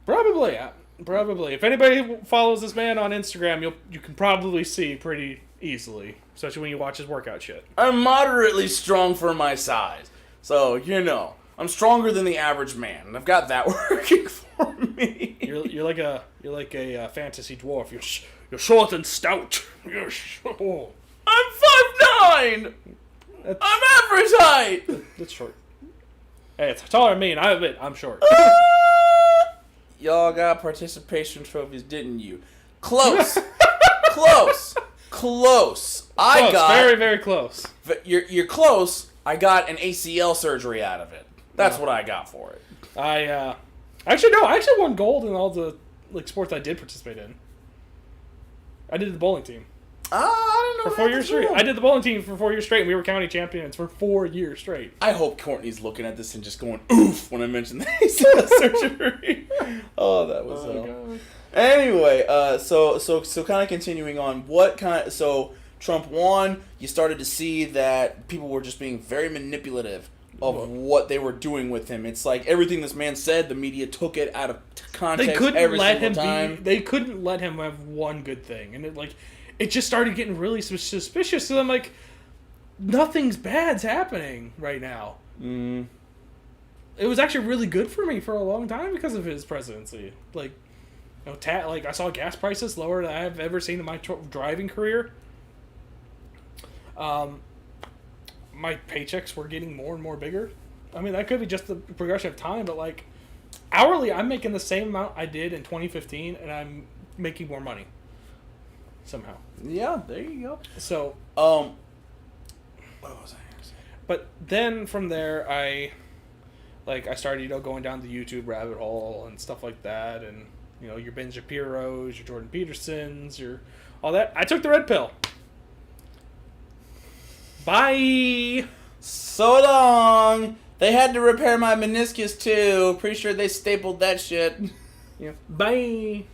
Probably. Probably. If anybody follows this man on Instagram, you can probably see pretty easily, especially when you watch his workout shit. I'm moderately strong for my size, so I'm stronger than the average man, and I've got that working for me. You're like a fantasy dwarf. You're short and stout. You're short. I'm 5'9". I'm average height. That's short. Hey, it's taller than me, and I admit I'm short. Y'all got participation trophies, didn't you? Close. Close. I got very, very close. You're close. I got an ACL surgery out of it. That's what I got for it. I actually won gold in all the sports I did participate in. I did the bowling team. I don't know. For 4 years straight. I did the bowling team for 4 years straight, and we were county champions for 4 years straight. I hope Courtney's looking at this and just going, oof, when I mentioned the ACL surgery. Oh, that was hell. Anyway, so kind of continuing on, so Trump won, you started to see that people were just being very manipulative of what they were doing with him. It's like everything this man said, the media took it out of context every single time. They couldn't let him have one good thing, and it just started getting really suspicious. So I'm like, nothing's bad's happening right now. It was actually really good for me for a long time because of his presidency. I saw gas prices lower than I've ever seen in my driving career. My paychecks were getting more and more bigger. I mean, that could be just the progression of time, but hourly, I'm making the same amount I did in 2015, and I'm making more money somehow. Yeah, there you go. So, what was I going to say? But then from there, I started, going down the YouTube rabbit hole and stuff like that, and your Ben Shapiro's, your Jordan Petersons, your all that. I took the red pill. Bye. So long. They had to repair my meniscus too. Pretty sure they stapled that shit. Yeah. Bye.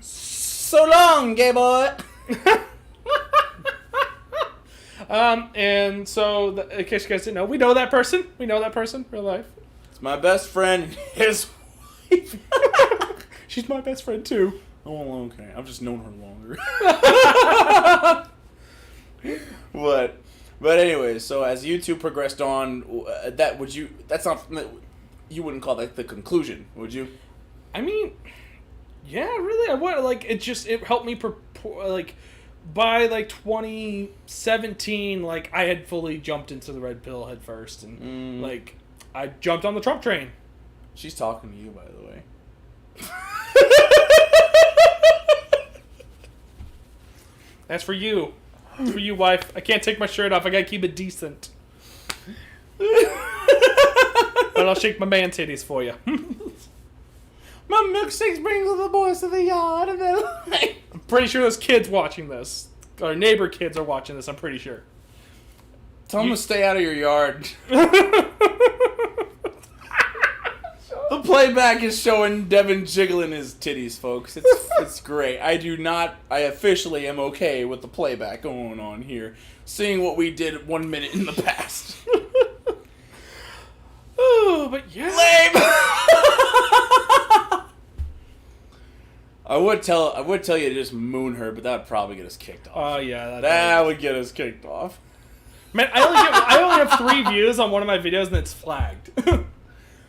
So long, gay boy. And so, in case you guys didn't know, we know that person. We know that person, real life. It's my best friend and his wife. She's my best friend too. Oh, okay. I've just known her longer. What? But anyway, so as YouTube progressed on, you wouldn't call that the conclusion, would you? I mean, yeah, really, I would. It helped me by 2017, I had fully jumped into the red pill head first, and I jumped on the Trump train. She's talking to you, by the way. That's for you. It's for you, wife. I can't take my shirt off. I gotta keep it decent. But I'll shake my man titties for you. My milkshakes bring the boys to the yard, and then I'm pretty sure there's kids watching this. Our neighbor kids are watching this. I'm pretty sure. Tell them to stay out of your yard. The playback is showing Devin jiggling his titties, folks. It's great. I officially am okay with the playback going on here. Seeing what we did 1 minute in the past. Oh, but yeah. Lame! I would tell you to just moon her, but that would probably get us kicked off. Oh, yeah. That would get us kicked off. Man, I only have 3 views on one of my videos, and it's flagged.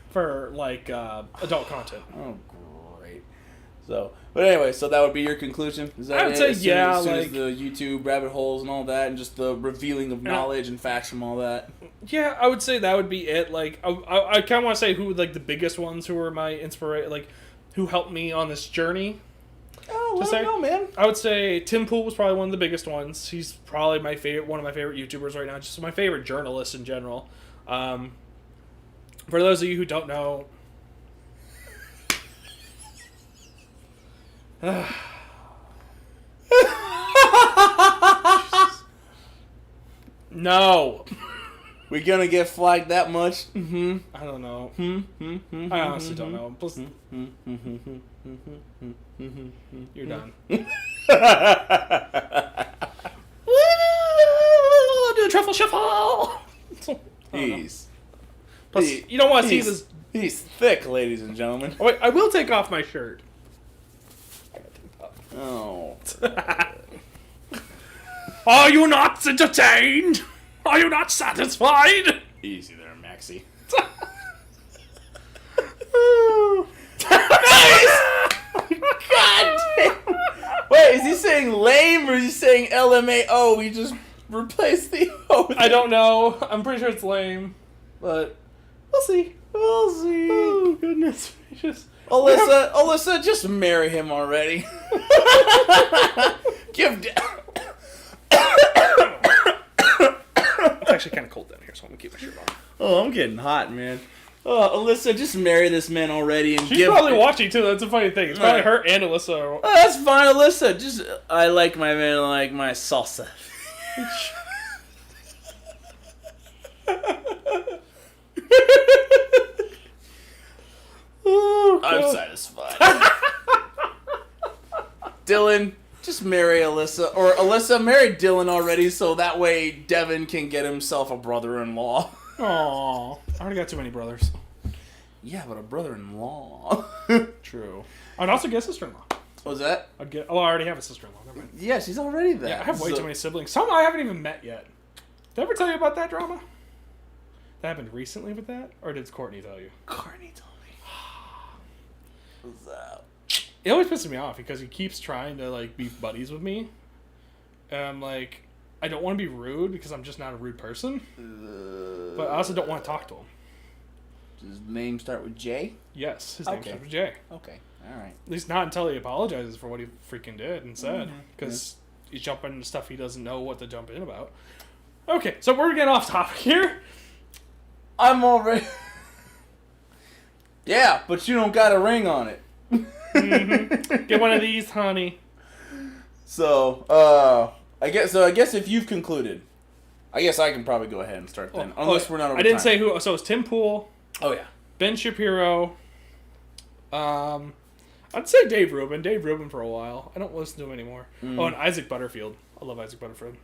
For adult content. Oh, great. But anyway, so that would be your conclusion? Is that I would say as soon as the YouTube rabbit holes and all that, and just the revealing of knowledge and facts from all that? Yeah, I would say that would be it. I kind of want to say who the biggest ones who were my inspiration, who helped me on this journey. Oh, let me know, man. I would say Tim Pool was probably one of the biggest ones. He's probably one of my favorite YouTubers right now. Just my favorite journalist in general. For those of you who don't know, no, We gonna get flagged that much? I don't know. I honestly don't know. Plus, you're done. Do a truffle shuffle. Jeez. Plus, you don't want to see this He's thick, ladies and gentlemen. Oh, wait, I will take off my shirt. Oh. Are you not entertained? Are you not satisfied? Easy there, Maxie. God damn. Wait, is he saying lame or is he saying LMAO? We just replaced the O. I don't know. I'm pretty sure it's lame. But we'll see. We'll see. Oh, goodness gracious. Alyssa, just marry him already. It's actually kind of cold down here, so I'm going to keep my shirt on. Oh, I'm getting hot, man. Oh, Alyssa, just marry this man already and She's probably watching, too. That's a funny thing. It's probably her and Alyssa. Oh, that's fine, Alyssa. Just, I like my man like my salsa. Oh, I'm satisfied. Dylan, just marry Alyssa. Or Alyssa, marry Dylan already so that way Devin can get himself a brother-in-law. Aw. I already got too many brothers. Yeah, but a brother-in-law. True. I'd also get a sister-in-law. What's that? I already have a sister-in-law. Never mind. Yeah, she's already there. Yeah, I have way too many siblings. Some I haven't even met yet. Did I ever tell you about that drama? That happened recently with that? Or did Courtney tell you? Courtney told me. What's that? It always pisses me off because he keeps trying to, like, be buddies with me. And I'm like, I don't want to be rude because I'm just not a rude person. But I also don't want to talk to him. Does his name start with J? Yes, his name starts with Jay. Okay, alright. At least not until he apologizes for what he freaking did and said. Because he's jumping into stuff he doesn't know what to jump in about. Okay, so we're getting off topic here. I'm already... Yeah, but you don't got a ring on it. Get one of these, honey. So, I guess if you've concluded, I guess I can probably go ahead and start then. Unless we're not over I didn't time. say who. So it's Tim Pool, Oh, yeah. Ben Shapiro. I'd say Dave Rubin. Dave Rubin for a while. I don't listen to him anymore. Oh, and Isaac Butterfield. I love Isaac Butterfield.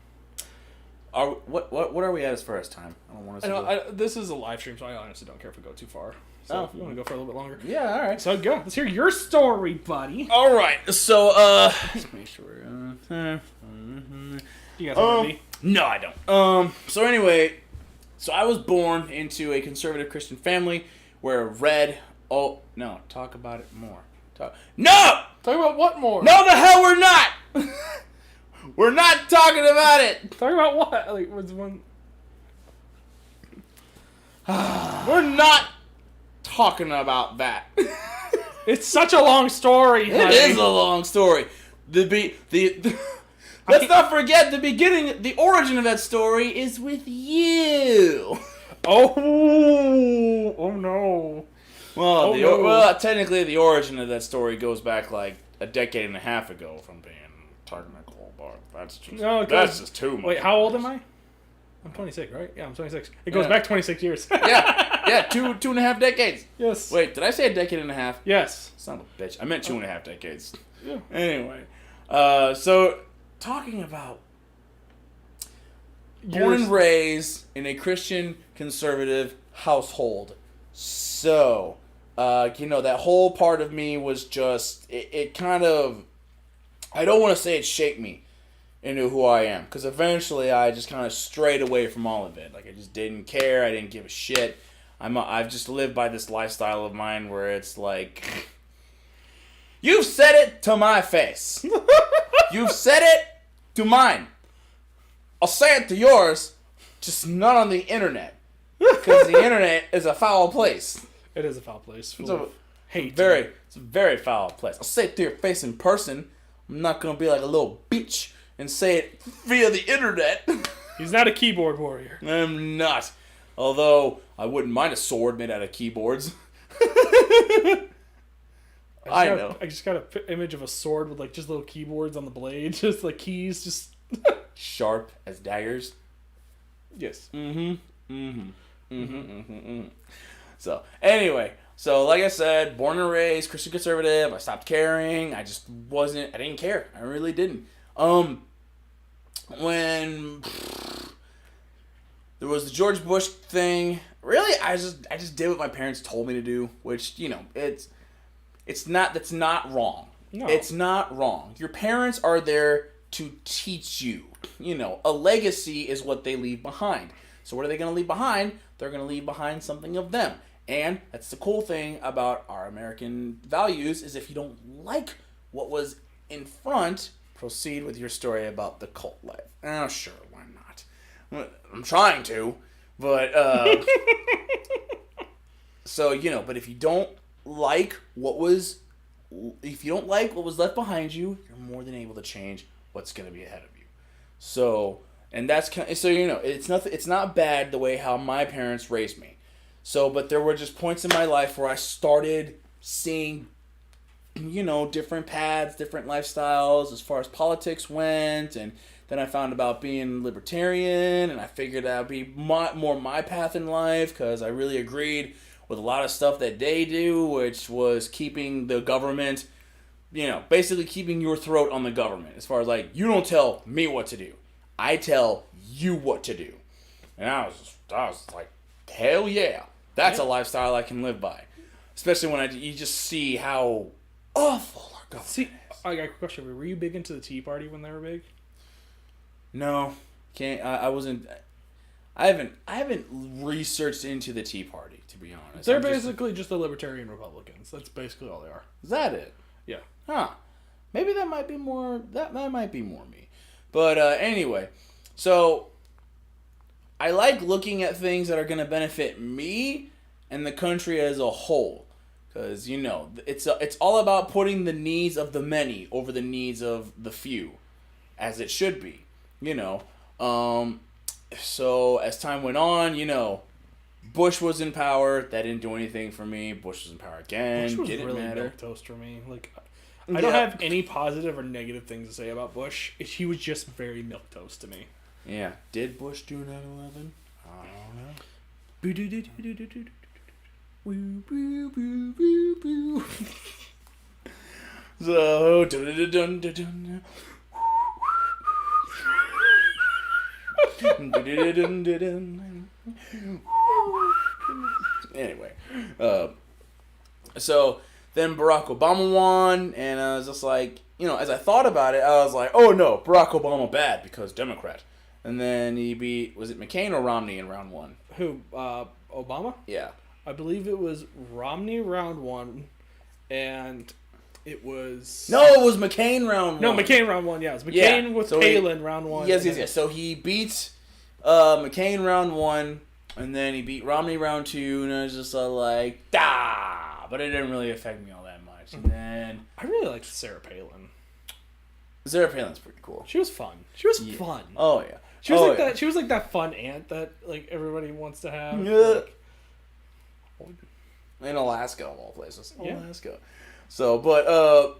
What are we at as far as time? I don't want to see. This is a live stream, so I honestly don't care if we go too far. So if you want to go for a little bit longer. Yeah, all right. So go. Let's hear your story, buddy. All right. So, let's make sure. You guys are ready? No, I don't. So anyway, so I was born into a conservative Christian family where talk about it more. No! Talk about what more? No, the hell we're not! We're not talking about it! Talk about what? Like, what's one? We're not talking about that. It's such a long story, honey. It is a long story. Let's not forget the origin of that story is with you. Oh no. Well, technically the origin of that story goes back like a decade and a half ago, if I'm being technical, but that's just too much. Wait, how old am I? I'm 26, right? Yeah, I'm 26. It goes back 26 years. yeah, two and a half decades. Yes. Wait, did I say a decade and a half? Yes. Son of a bitch. I meant 2.5 decades. Yeah. Anyway, so talking about born and raised in a Christian conservative household. So, that whole part of me was just, it kind of, I don't want to say it shaped me into who I am, because eventually I just kind of strayed away from all of it. Like, I just didn't care, I didn't give a shit. I've just lived by this lifestyle of mine where it's like, you've said it to my face. You've said it to mine. I'll say it to yours, just not on the internet. Because the internet is a foul place. It is a foul place. It's a very foul place. I'll say it to your face in person. I'm not going to be like a little bitch and say it via the internet. He's not a keyboard warrior. I'm not. Although, I wouldn't mind a sword made out of keyboards. I know. I just got an image of a sword with like just little keyboards on the blade. Just like keys, just... Sharp as daggers. Yes. So, anyway. So, like I said, born and raised, Christian conservative. I stopped caring. I didn't care. I really didn't. When there was the George Bush thing, Really, I just did what my parents told me to do, which, that's not wrong. No. It's not wrong. Your parents are there to teach you. A legacy is what they leave behind. So what are they going to leave behind? They're going to leave behind something of them. And that's the cool thing about our American values is if you don't like what was in front, proceed with your story about the cult life. Oh, sure, why not? I'm trying to, but so but if you don't like what was left behind you, you're more than able to change what's going to be ahead of you. So, and that's it's not bad the way how my parents raised me. So, but there were just points in my life where I started seeing different paths, different lifestyles as far as politics went, and then I found about being libertarian, and I figured that would be more my path in life because I really agreed with a lot of stuff that they do, which was keeping the government, basically keeping your throat on the government. As far as you don't tell me what to do, I tell you what to do. And I was like, hell yeah, that's a lifestyle I can live by. Especially when you just see how awful our government is. I got a question. Were you big into the Tea Party when they were big? No, can't. I wasn't. I haven't researched into the Tea Party, to be honest. They're basically just the Libertarian Republicans. That's basically all they are. Is that it? Yeah. Huh. Maybe that might be more. That might be more me. But anyway, so I like looking at things that are going to benefit me and the country as a whole. Because, it's all about putting the needs of the many over the needs of the few, as it should be, So, as time went on, Bush was in power. That didn't do anything for me. Bush was in power again. Bush was didn't really matter. milquetoast for me. I don't have any positive or negative things to say about Bush. He was just very milquetoast to me. Yeah. Did Bush do 9/11? I don't know. Woo, woo, woo, woo, woo. So, dun, dun, dun, dun. Anyway, so then Barack Obama won, and I was just like, as I thought about it, I was like, oh no, Barack Obama bad because Democrat. And then he beat, was it McCain or Romney in round one? Who, Obama? Yeah. I believe it was Romney round one, and it was... No, it was McCain round one. No, McCain round one, yeah. It was McCain with Palin round one. Yes. So he beats McCain round one, and then he beat Romney round two, and I was just like, but it didn't really affect me all that much. And then... I really liked Sarah Palin. Sarah Palin's pretty cool. She was fun. She was fun. Oh, yeah. She was that. She was like that fun aunt that everybody wants to have. Yeah. In Alaska, of all places. Yeah. Alaska. So, but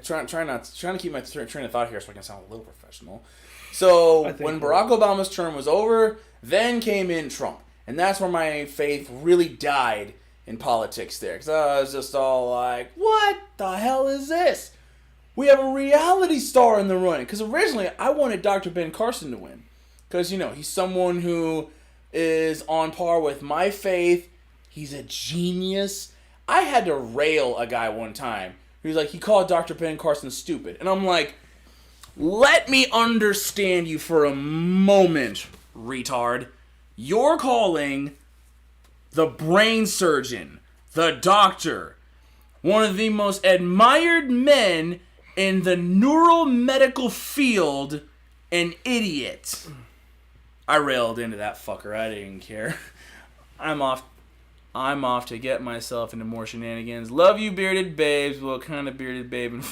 trying to keep my train of thought here so I can sound a little professional. So when Barack Obama's term was over, then came in Trump, and that's where my faith really died in politics there, because I was just all like, what the hell is this? We have a reality star in the running. Because originally, I wanted Dr. Ben Carson to win. Because, he's someone who is on par with my faith. He's a genius. I had to rail a guy one time. He called Dr. Ben Carson stupid. And I'm like, let me understand you for a moment, retard. You're calling the brain surgeon, the doctor, one of the most admired men in the neuromedical field, an idiot. I railed into that fucker. I didn't care. I'm off to get myself into more shenanigans. Love you, bearded babes. What kind of bearded babe?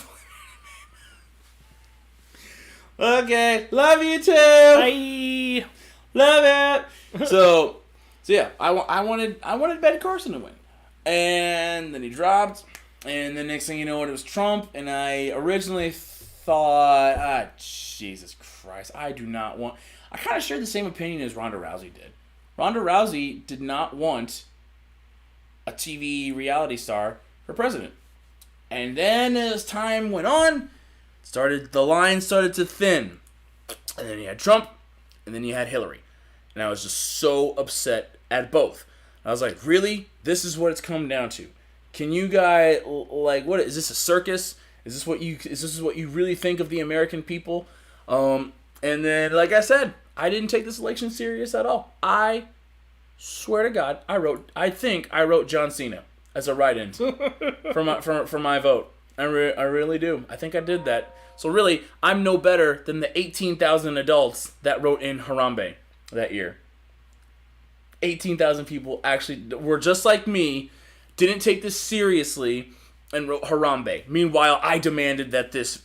Okay, love you too. Bye. Love it. So yeah, I wanted Ben Carson to win, and then he dropped. And the next thing you know, it was Trump, and I originally thought, Jesus Christ, I do not want... I kind of shared the same opinion as Ronda Rousey did. Ronda Rousey did not want a TV reality star for president. And then as time went on, the line started to thin. And then you had Trump, and then you had Hillary. And I was just so upset at both. I was like, really? This is what it's come down to. Can you guys, like, what is this, a circus? Is this what you really think of the American people? And then, like I said, I didn't take this election serious at all. I swear to God, I think I wrote John Cena as a write-in for my vote. I really do. I think I did that. So really, I'm no better than the 18,000 adults that wrote in Harambe that year. 18,000 people actually were just like me, didn't take this seriously, and wrote Harambe. Meanwhile, I demanded that this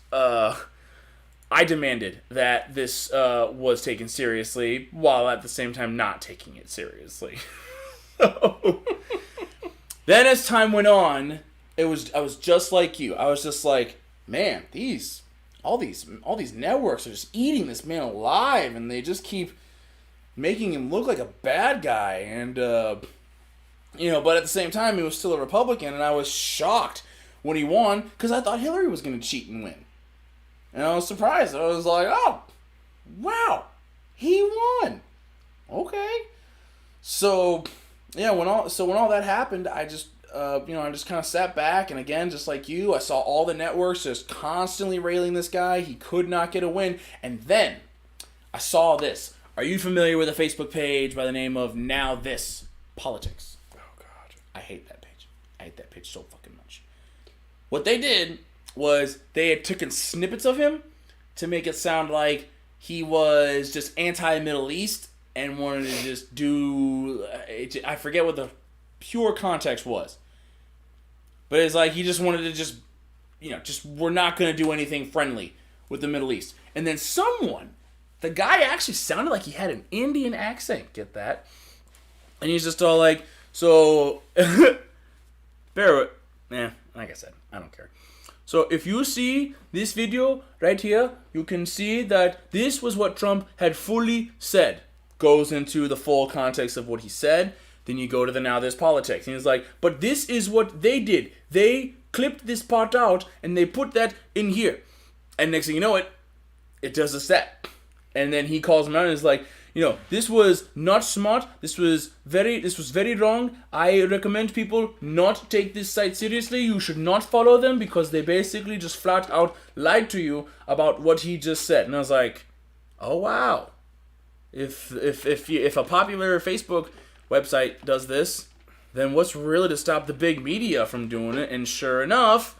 was taken seriously, while at the same time not taking it seriously. Then as time went on, I was just like you. I was just like, man, all these networks are just eating this man alive, and they just keep making him look like a bad guy. And but at the same time, he was still a Republican, and I was shocked when he won because I thought Hillary was going to cheat and win. And I was surprised. I was like, oh, wow, he won. Okay. So yeah, when all that happened, I just I just kind of sat back, and again, just like you, I saw all the networks just constantly railing this guy. He could not get a win. And then I saw this. Are you familiar with a Facebook page by the name of Now This Politics? Oh, God. I hate that page. I hate that page so fucking much. What they did was they had taken snippets of him to make it sound like he was just anti-Middle East and wanted to just do... I forget what the pure context was. But it's like he just wanted to just we're not going to do anything friendly with the Middle East. And then the guy actually sounded like he had an Indian accent, get that? And he's just all like, so, like I said, I don't care. So if you see this video right here, you can see that this was what Trump had fully said. Goes into the full context of what he said. Then you go to the Now This Politics. And he's like, but this is what they did. They clipped this part out and they put that in here. And next thing you know it does a set. And then he calls him out and is like, this was not smart. This was very wrong. I recommend people not take this site seriously. You should not follow them because they basically just flat out lied to you about what he just said. And I was like, oh wow. If a popular Facebook website does this, then what's really to stop the big media from doing it? And sure enough,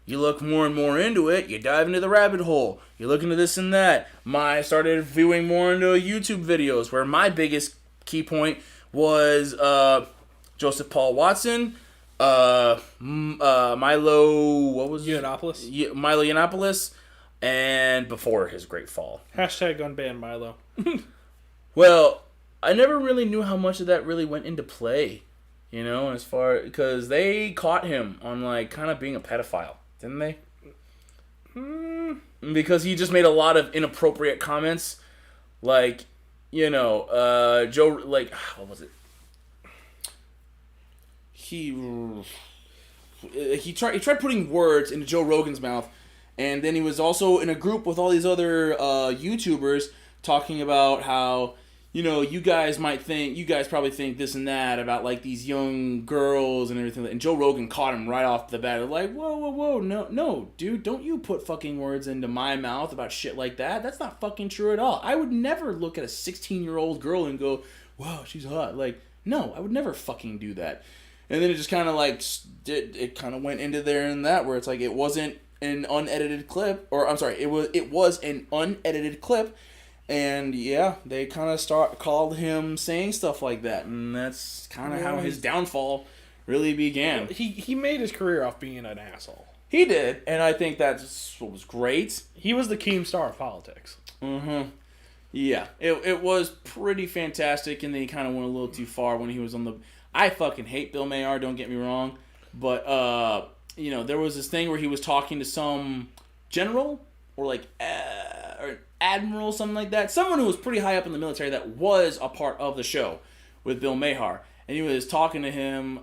you look more and more into it, you dive into the rabbit hole, you look into this and that. I started viewing more into YouTube videos, where my biggest key point was Joseph Paul Watson, Milo, what was it? Yiannopoulos? Milo Yiannopoulos, and before his great fall. Hashtag unban Milo. Well, I never really knew how much of that really went into play, because they caught him on, kind of being a pedophile, didn't they? Because he just made a lot of inappropriate comments, Joe, what was it? He tried putting words into Joe Rogan's mouth, and then he was also in a group with all these other YouTubers talking about how, you guys probably think this and that about, these young girls and everything. And Joe Rogan caught him right off the bat. Like, whoa, no, dude, don't you put fucking words into my mouth about shit like that. That's not fucking true at all. I would never look at a 16-year-old girl and go, wow, she's hot. No, I would never fucking do that. And then it just kind of, it kind of went into there and that, where it's like, it wasn't an unedited clip, or, I'm sorry, it was an unedited clip. And yeah, they kind of called him saying stuff like that, and that's kind of how his downfall really began. He made his career off being an asshole. He did, and I think that's what was great. He was the Keemstar of politics. Mm-hmm. Yeah, it was pretty fantastic, and then he kind of went a little too far when he was on the... I fucking hate Bill Maher, don't get me wrong, but there was this thing where he was talking to some general or or admiral, something like that. Someone who was pretty high up in the military that was a part of the show with Bill Maher. And he was talking to him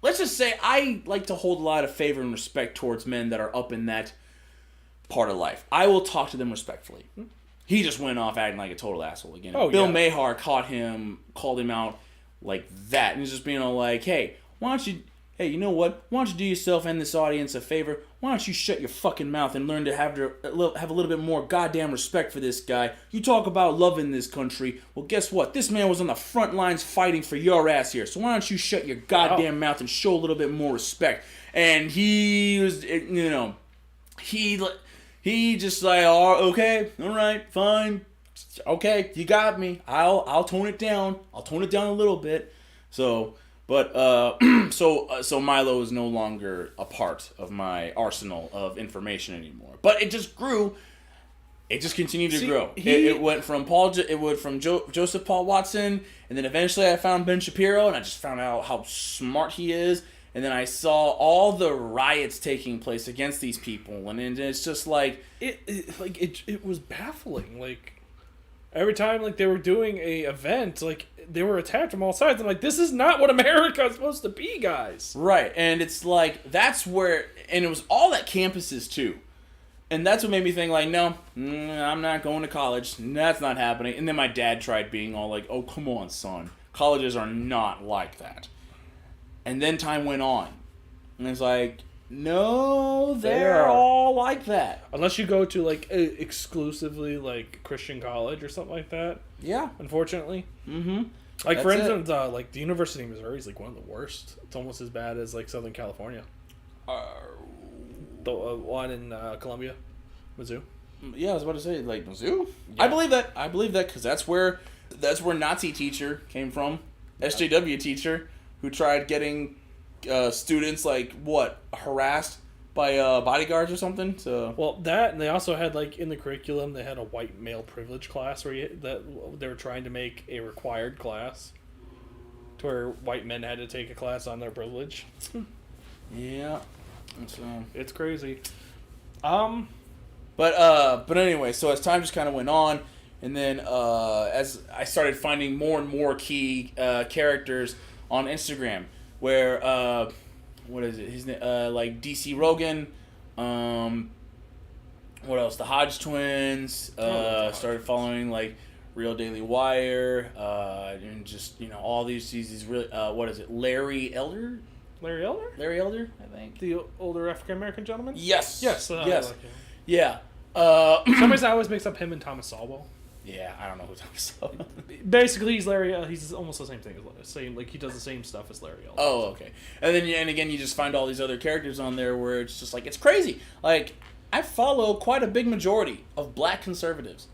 let's just say, I like to hold a lot of favor and respect towards men that are up in that part of life. I will talk to them respectfully. he just went off acting like a total asshole again. Oh, Bill yeah. Mahar called him out like that, and he's just being all like, hey, you know what? Why don't you do yourself and this audience a favor? Why don't you shut your fucking mouth and learn to have a little bit more goddamn respect for this guy? You talk about loving this country. Well, guess what? This man was on the front lines fighting for your ass here. So why don't you shut your goddamn mouth and show a little bit more respect? And he was, he just like, oh, okay, all right, fine, okay, you got me. I'll tone it down. I'll tone it down a little bit. So, but so Milo is no longer a part of my arsenal of information anymore. But it just grew. It just continued to grow. It went from Joseph Paul Watson, and then eventually I found Ben Shapiro, and I just found out how smart he is. And then I saw all the riots taking place against these people, and it's just like it was baffling. Like every time like they were doing a event, like they were attacked from all sides. I'm like, this is not what America is supposed to be, guys. Right, and it's like that's where, and it was all at campuses too, and that's what made me think like, no, I'm not going to college. That's not happening. And then my dad tried being all like, oh come on, son, colleges are not like that. And then time went on. And it's like, no, they're all like that. Unless you go to, like, exclusively, like, Christian college or something like that. Yeah. Unfortunately. Mm-hmm. Like, for instance, like, the University of Missouri is, like, one of the worst. It's almost as bad as, like, Southern California. The one in Columbia. Mizzou. Yeah, I was about to say, like, Mizzou? Yeah. I believe that because that's where Nazi teacher came from. SJW teacher. Who tried getting students, like, harassed by bodyguards or something? So. Well, that, and they also had, like, in the curriculum, they had a white male privilege class that they were trying to make a required class to where white men had to take a class on their privilege. Yeah. So. It's crazy. But anyway, so as time just kind of went on, and then as I started finding more and more key characters on Instagram, where what is it? His like DC Rogan, what else? The Hodge twins. Started following like Real Daily Wire, and just all these really what is it? Larry Elder, I think. The older African American gentleman. Yes. Yes. Yes. Like him. Yeah. For some reason, I always mix up him and Thomas Sowell. Yeah, I don't know who Thomas Sowell. Basically, he's Larry. He's almost the same thing as he does the same stuff as Larry Elder. Oh, okay. And then again, you just find all these other characters on there where it's just like it's crazy. Like I follow quite a big majority of black conservatives.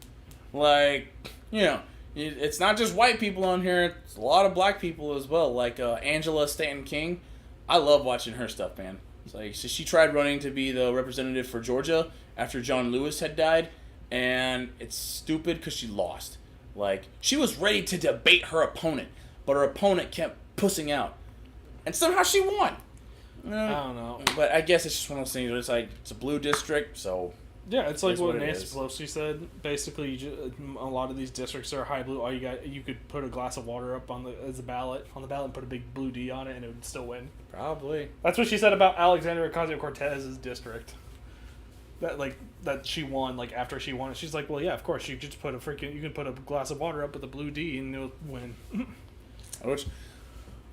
Like it's not just white people on here. It's a lot of black people as well. Like Angela Stanton King. I love watching her stuff, man. It's like she tried running to be the representative for Georgia after John Lewis had died. And it's stupid because she lost. Like, she was ready to debate her opponent, but her opponent kept pussing out. And somehow she won. I don't know. But I guess it's just one of those things where it's like, it's a blue district, so... Yeah, it's like what Nancy is. Pelosi said. Basically, a lot of these districts are high blue. You could put a glass of water up on the ballot, and put a big blue D on it, and it would still win. Probably. That's what she said about Alexandria Ocasio-Cortez's district. That she won, like, after she won it. She's like, well, yeah, of course, you can put a glass of water up with a blue D and you'll win.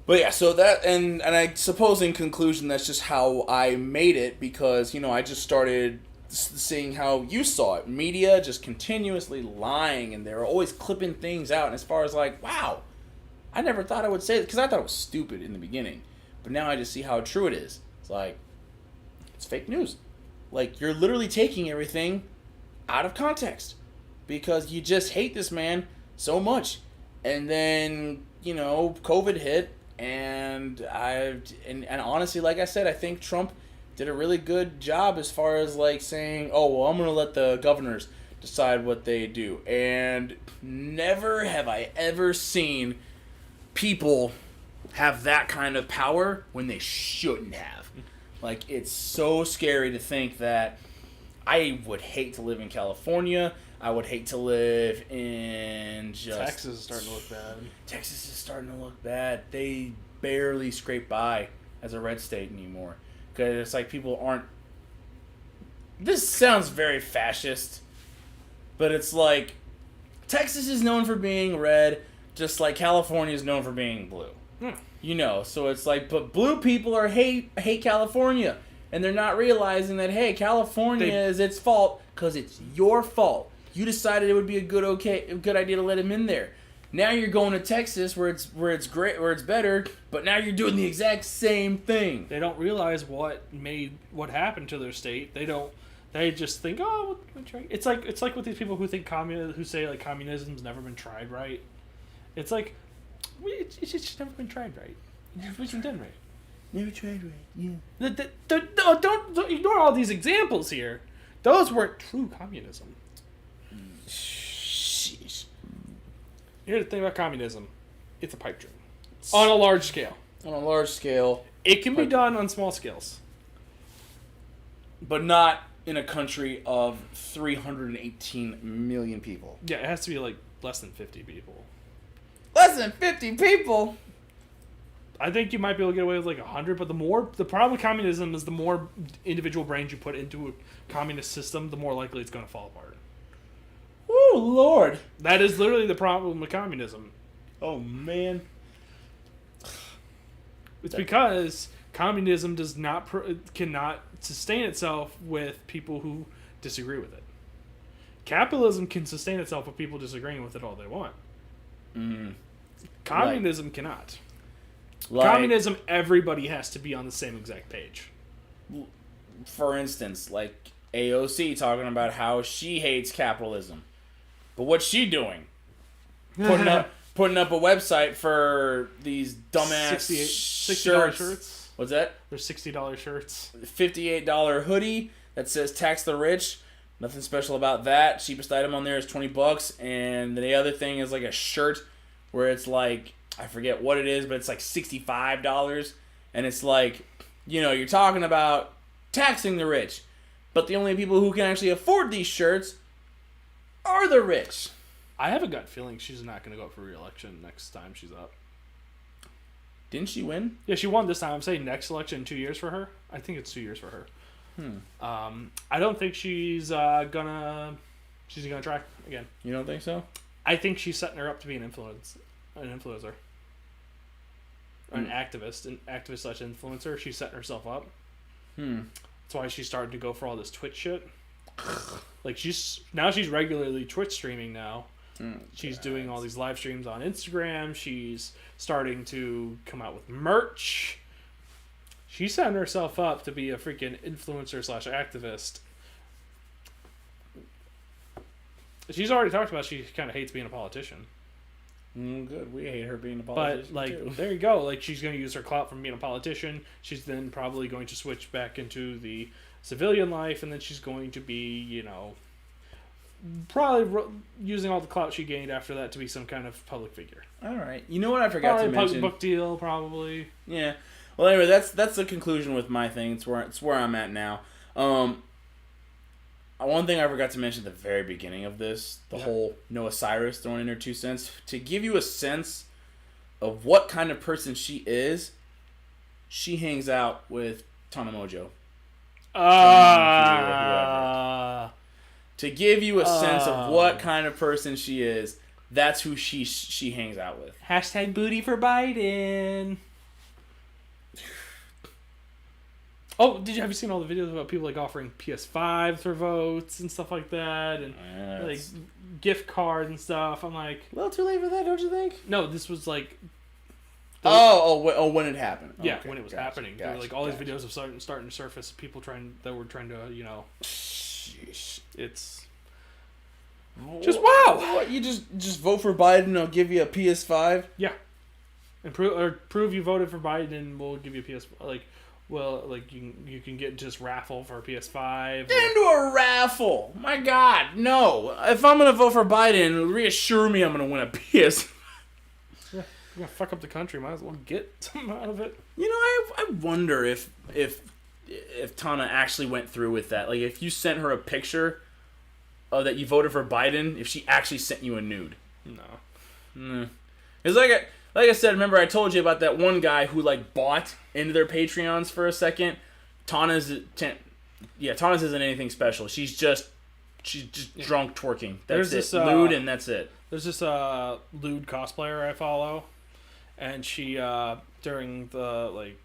But yeah, so that, and I suppose in conclusion, that's just how I made it, because, I just started seeing how you saw it. Media just continuously lying, and they're always clipping things out, and as far as like, wow, I never thought I would say it, because I thought it was stupid in the beginning. But now I just see how true it is. It's like, it's fake news. Like, you're literally taking everything out of context because you just hate this man so much. And then, COVID hit, and honestly, like I said, I think Trump did a really good job as far as, like, saying, oh, well, I'm going to let the governors decide what they do. And never have I ever seen people have that kind of power when they shouldn't have. Like, it's so scary to think that I would hate to live in California. I would hate to live in Texas is starting to look bad. Texas is starting to look bad. They barely scrape by as a red state anymore. Because it's like people aren't... This sounds very fascist. But it's like Texas is known for being red, just like California is known for being blue. You know, so it's like, but blue people hate California, and they're not realizing that hey, California is its fault because it's your fault. You decided it would be a good idea to let him in there. Now you're going to Texas where it's great, where it's better, but now you're doing the exact same thing. They don't realize what happened to their state. They just think, oh, it's like with these people who think who say like communism's never been tried right. It's like it's just never been tried right. It wasn't done right. Never tried right. Yeah. Don't ignore all these examples here. Those weren't true communism. Sheesh. Here's the thing about communism. It's a pipe dream. On a large scale. On a large scale. It can be done on small scales. But not in a country of 318 million people. Yeah, it has to be like less than 50 people. Less than 50 people? I think you might be able to get away with like 100, but the problem with communism is the more individual brains you put into a communist system, the more likely it's going to fall apart. Oh, Lord. That is literally the problem with communism. Oh, man. It's because communism cannot sustain itself with people who disagree with it. Capitalism can sustain itself with people disagreeing with it all they want. Communism cannot. Communism, everybody has to be on the same exact page. For instance, like AOC talking about how she hates capitalism. But what's she doing? Putting up a website for these dumbass $60 shirts. What's that? They're $60 shirts. $58 hoodie that says tax the rich. Nothing special about that. Cheapest item on there is $20. And the other thing is like a shirt where it's like, I forget what it is, but it's like $65. And it's like, you know, you're talking about taxing the rich. But the only people who can actually afford these shirts are the rich. I have a gut feeling she's not going to go up for re-election next time she's up. Didn't she win? Yeah, she won this time. I'm saying next election in 2 years for her. I think it's 2 years for her. I don't think she's gonna try again. You don't think so? I think she's setting her up to be an influencer, an activist slash influencer. She's setting herself up. That's why she's starting to go for all this Twitch shit. Like she's regularly Twitch streaming now. She's doing all these live streams on Instagram. She's starting to come out with merch. She's setting herself up to be a freaking influencer slash activist. She's already talked about she kind of hates being a politician. Good. We hate her being a politician. But, like, too. There you go. Like, she's going to use her clout from being a politician. She's then probably going to switch back into the civilian life, and then she's going to be, you know, probably using all the clout she gained after that to be some kind of public figure. All right. You know what I forgot to mention? Book deal, probably. Yeah. Well, anyway, that's the conclusion with my thing. It's where I'm at now. One thing I forgot to mention at the very beginning of this, the whole Noah Cyrus throwing in her 2 cents, to give you a sense of what kind of person she is, she hangs out with Tana Mojo. To give you a sense of what kind of person she is, that's who she hangs out with. Hashtag booty for Biden. Oh, have you seen all the videos about people like offering PS5s for votes and stuff like that, and like gift cards and stuff? I'm like, a little too late for that, don't you think? No, this was like, when it happened. Yeah, okay, when it was happening. Like all these videos of starting to surface, people that were trying to, you know, sheesh. It's just wow. What, you just vote for Biden and I'll give you a PS5? Yeah, and prove you voted for Biden and we'll give you a PS. Like you can get into this raffle for a PS5. Get into a raffle! My God, no! If I'm gonna vote for Biden, reassure me I'm gonna win a PS. Yeah, you're gonna fuck up the country. Might as well get something out of it. You know, I wonder if Tana actually went through with that. Like, if you sent her a picture that you voted for Biden, if she actually sent you a nude. No. It's like I said, remember I told you about that one guy who like bought into their Patreons for a second. Tana's isn't anything special. She's just she's just drunk twerking. There's That's this, it. Lewd, and that's it. There's this lewd cosplayer I follow, and she during the like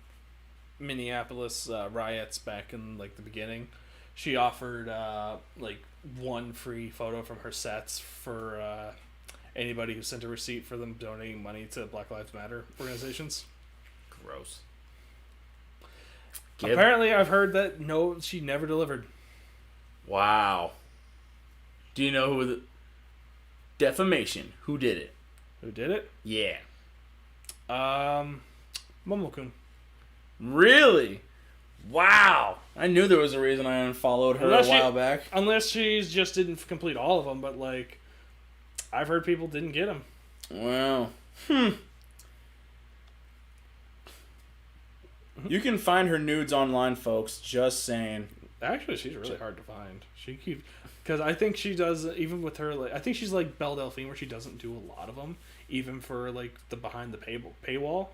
Minneapolis riots back in like the beginning, she offered like one free photo from her sets for anybody who sent a receipt for them donating money to Black Lives Matter organizations. Gross. Apparently, I've heard that she never delivered. Wow. Do you know who the defamation? Who did it? Who did it? Yeah. Momokun. Really? Wow. I knew there was a reason I unfollowed her a while back. Unless she just didn't complete all of them, but like, I've heard people didn't get them. Well, You can find her nudes online, folks. Just saying. Actually, she's really hard to find. Because I think she does, even with her, like, I think she's like Belle Delphine, where she doesn't do a lot of them, even for like the behind the paywall.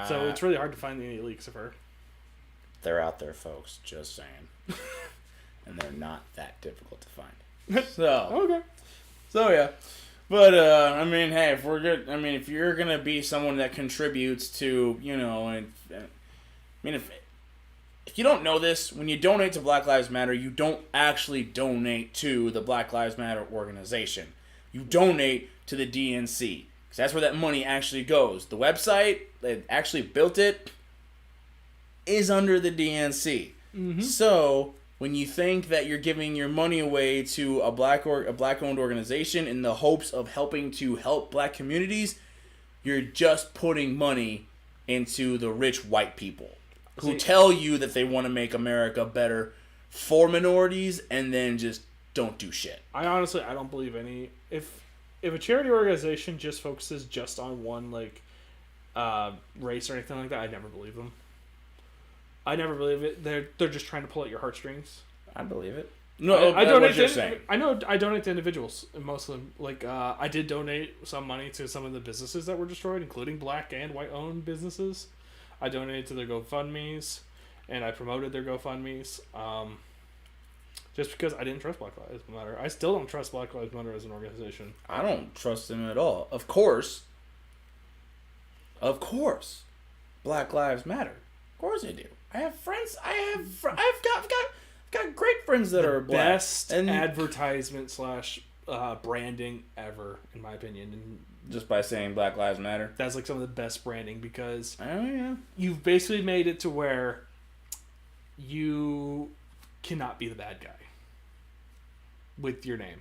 So it's really hard to find any leaks of her. They're out there, folks. Just saying. And they're not that difficult to find. So Okay. So yeah. But I mean, hey, if we're good, I mean, if you're gonna be someone that contributes to, you know, and I mean, if you don't know this, when you donate to Black Lives Matter, you don't actually donate to the Black Lives Matter organization. You donate to the DNC, because that's where that money actually goes. The website that actually built it is under the DNC. Mm-hmm. So when you think that you're giving your money away to a black-owned organization in the hopes of helping to help black communities, you're just putting money into the rich white people who tell you that they want to make America better for minorities and then just don't do shit. I don't believe any. If a charity organization just focuses just on one like race or anything like that, I never believe them. I never believe it. They're just trying to pull at your heartstrings. I believe it. No, I donate. I donate to individuals. Most of them, like I did donate some money to some of the businesses that were destroyed, including black and white owned businesses. I donated to their GoFundMes, and I promoted their GoFundMes. Just because I didn't trust Black Lives Matter. I still don't trust Black Lives Matter as an organization. I don't trust them at all. Of course, Black Lives Matter. Of course I do. I have friends. I've got great friends that are black. Best advertisement / branding ever, in my opinion. And just by saying Black Lives Matter. That's like some of the best branding, because yeah, you've basically made it to where you cannot be the bad guy with your name.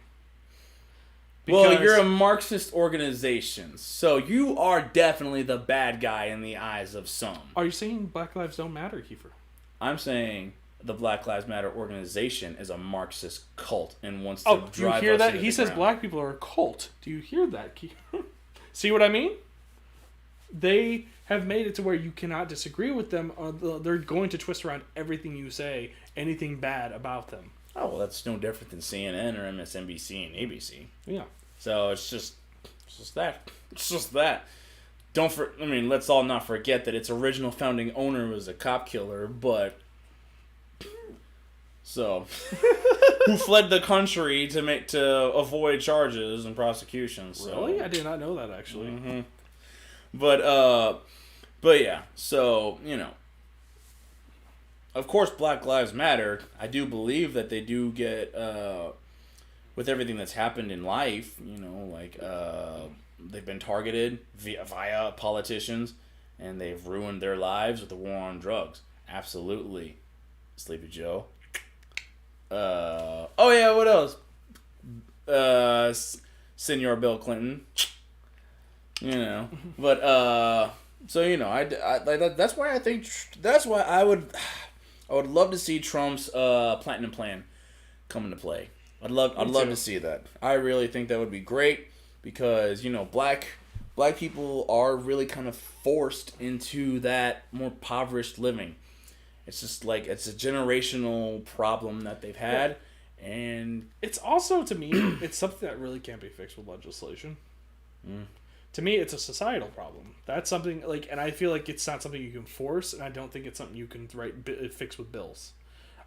Well, you're a Marxist organization, so you are definitely the bad guy in the eyes of some. Are you saying Black Lives don't matter, Kiefer? I'm saying the Black Lives Matter organization is a Marxist cult and wants to drive us. Do you hear that? He says ground. black people are a cult. Do you hear that, Kiefer? See what I mean? They have made it to where you cannot disagree with them. They're going to twist around everything you say, anything bad about them. Oh, well, that's no different than CNN or MSNBC and ABC. Yeah. So it's just that. It's just that. Let's all not forget that its original founding owner was a cop killer, but who fled the country to avoid charges and prosecutions. So. Really? I did not know that, actually. Mm-hmm. But yeah. So, you know. Of course, Black Lives Matter. I do believe that they do get, with everything that's happened in life, you know, like, they've been targeted via politicians, and they've ruined their lives with the war on drugs. Absolutely. Sleepy Joe. Oh yeah, what else? Senor Bill Clinton. You know, but, so, you know, that's why I would love to see Trump's Platinum Plan come into play. I'd love to see that. I really think that would be great, because, you know, black people are really kind of forced into that more impoverished living. It's just like, it's a generational problem that they've had, and it's also, to me, it's something that really can't be fixed with legislation. To me, it's a societal problem. That's something, like, and I feel like it's not something you can force, and I don't think it's something you can fix with bills.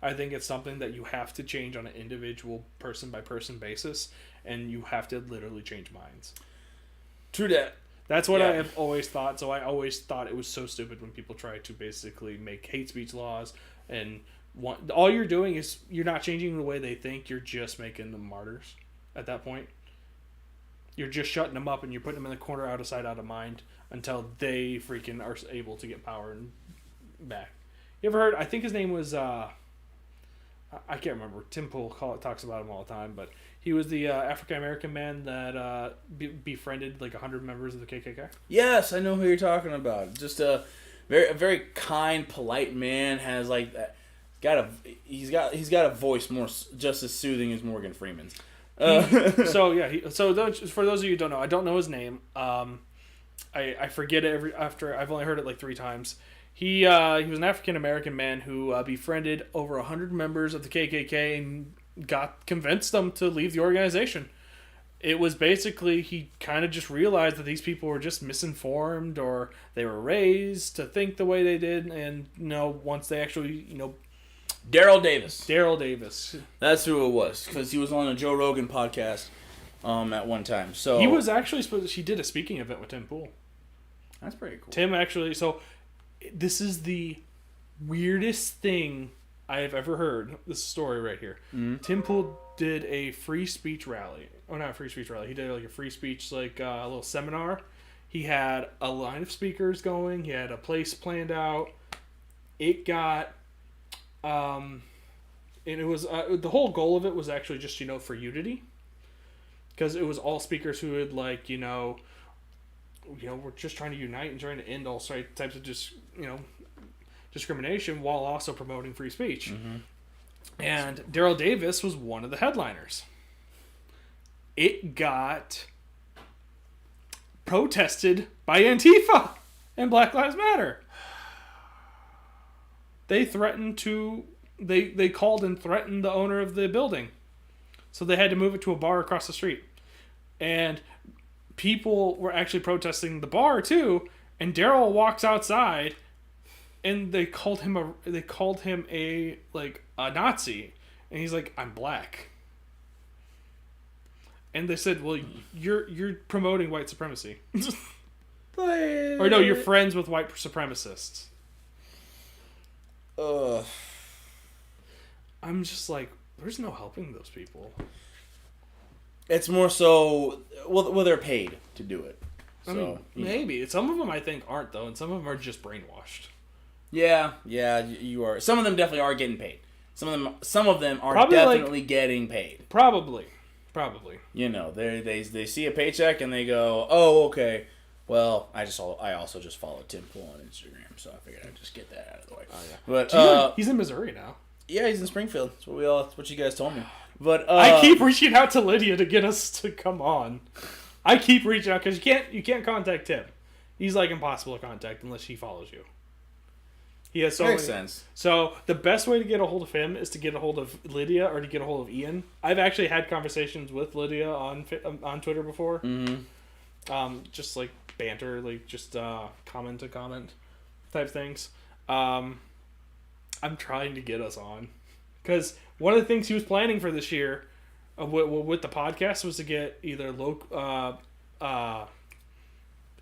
I think it's something that you have to change on an individual person by person basis, and you have to literally change minds. True that. That's what I have always thought. So I always thought it was so stupid when people try to basically make hate speech laws, and all you're doing is you're not changing the way they think. You're just making them martyrs at that point. You're just shutting them up, and you're putting them in the corner, out of sight, out of mind, until they freaking are able to get power and back. You ever heard? I think his name was I can't remember. Tim Pool talks about him all the time, but he was the African American man that befriended like 100 members of the KKK. Yes, I know who you're talking about. Just a very kind, polite man. Has like that. He's got a voice more just as soothing as Morgan Freeman's. For those of you who don't know, I don't know his name. I forget it after I've only heard it like 3 times. He was an African American man who befriended over 100 members of the KKK and convinced them to leave the organization. It was basically he kind of just realized that these people were just misinformed, or they were raised to think the way they did, and once they actually Daryl Davis. That's who it was, because he was on a Joe Rogan podcast at one time. So he was actually he did a speaking event with Tim Pool. That's pretty cool. Tim actually. So this is the weirdest thing I have ever heard. This story right here. Mm-hmm. Tim Pool did a free speech rally. Oh, not a free speech rally. He did like a free speech a little seminar. He had a line of speakers going. He had a place planned out. It got. And it was the whole goal of it was actually just for unity, because it was all speakers who had we're just trying to unite and trying to end all types of discrimination while also promoting free speech. Mm-hmm. And Daryl Davis was one of the headliners. It got protested by Antifa and Black Lives Matter. They threatened to... They called and threatened the owner of the building. So they had to move it to a bar across the street. And people were actually protesting the bar, too. And Daryl walks outside, and they called him a Nazi. And he's like, I'm black. And they said, well, you're promoting white supremacy. Or no, you're friends with white supremacists. I'm just like, there's no helping those people. It's more so, well, they're paid to do it. So, I mean, maybe. Some of them I think aren't, though, and some of them are just brainwashed. Yeah, you are. Some of them definitely are getting paid. Some of them are probably definitely getting paid. Probably. They see a paycheck and they go, oh, okay. Well, I also just followed Tim Pool on Instagram, so I figured I'd just get that out of the way. Oh, yeah. But he's in Missouri now. Yeah, he's in Springfield. That's what you guys told me. But I keep reaching out to Lydia to get us to come on. I keep reaching out because you can't contact him. He's impossible to contact unless he follows you. He has so makes sense. So the best way to get a hold of him is to get a hold of Lydia or to get a hold of Ian. I've actually had conversations with Lydia on Twitter before. Mm-hmm. Just banter, just comment to comment type things. I'm trying to get us on because one of the things he was planning for this year with the podcast was to get either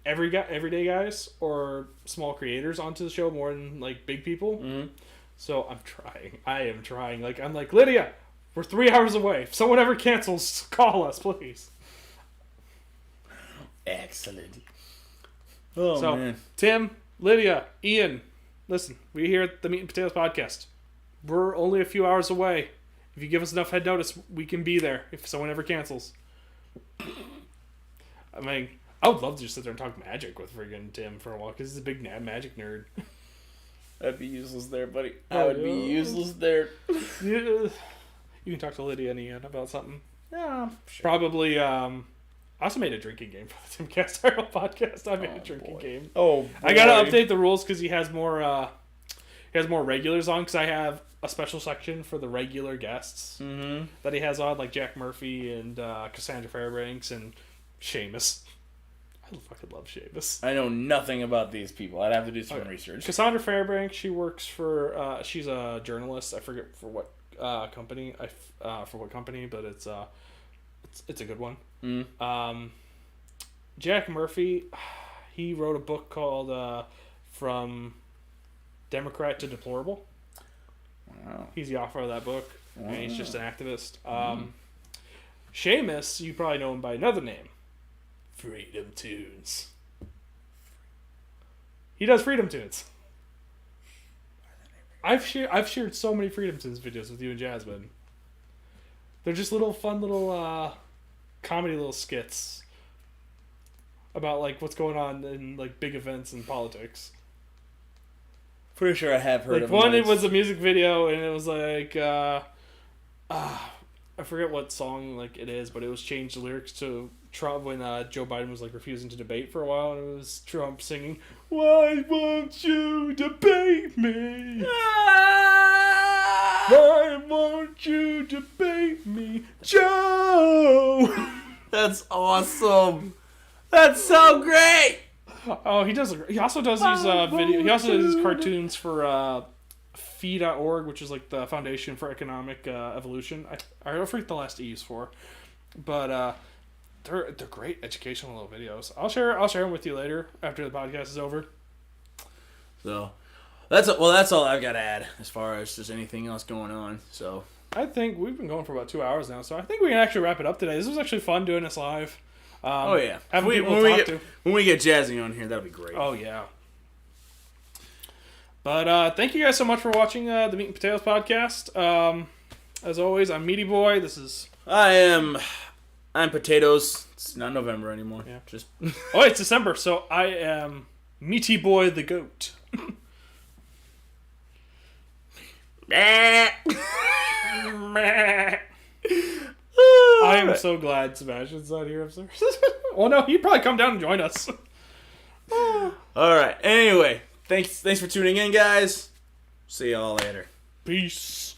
everyday guys or small creators onto the show more than big people. Mm-hmm. So I am trying. I'm like, Lydia, we're 3 hours away. If someone ever cancels, call us, please. Excellent. Oh, man. Tim, Lydia, Ian, listen, we're here at the Meat and Potatoes podcast. We're only a few hours away. If you give us enough head notice, we can be there if someone ever cancels. I mean, I would love to just sit there and talk magic with friggin' Tim for a while, because he's a big magic nerd. I'd be useless there, buddy. I would be useless there. You can talk to Lydia and Ian about something. Yeah, sure. Probably, I also made a drinking game for the Tim Castile podcast. I made a drinking game. Oh, boy. I gotta update the rules because he has more regulars on, because I have a special section for the regular guests that he has on, like Jack Murphy and Cassandra Fairbanks and Seamus. I fucking love Seamus. I know nothing about these people. I'd have to do some research. Cassandra Fairbanks, she works for, she's a journalist. I forget for what company, but it's a good one. Jack Murphy, he wrote a book called From Democrat to Deplorable. Wow. He's the author of that book, and he's just an activist. Seamus, you probably know him by another name. Freedom Tunes. He does Freedom Tunes. I've shared so many Freedom Tunes videos with you and Jasmine. They're just fun little comedy little skits about like what's going on in like big events in politics. Pretty sure I have heard like of one. it Was a music video, and it was like I forget what song like it is, but it was changed the lyrics to Trump when Joe Biden was like refusing to debate for a while, and it was Trump singing, "Why won't you debate me? Why won't you debate me, Joe?" That's awesome. That's so great. Oh, he does. He also does these video. He also does these cartoons for Fee.org, which is like the Foundation for Economic Evolution. I forget the last E is for, but they're great educational little videos. I'll share them with you later after the podcast is over. So that's all I've got to add as far as just anything else going on. So I think we've been going for about 2 hours now, so I think we can actually wrap it up today. This was actually fun doing this live. Oh yeah, having people to talk to. When we get Jazzy on here, that'll be great. Oh yeah. But thank you guys so much for watching the Meat and Potatoes podcast. As always, I'm Meaty-Boi. I'm Potatoes. It's not November anymore. Yeah. Just oh, it's December, so I am Meaty-Boi the goat. I am so glad Sebastian's not here upstairs. Well, no, he'd probably come down and join us. all right. Anyway, thanks for tuning in, guys. See y'all later. Peace.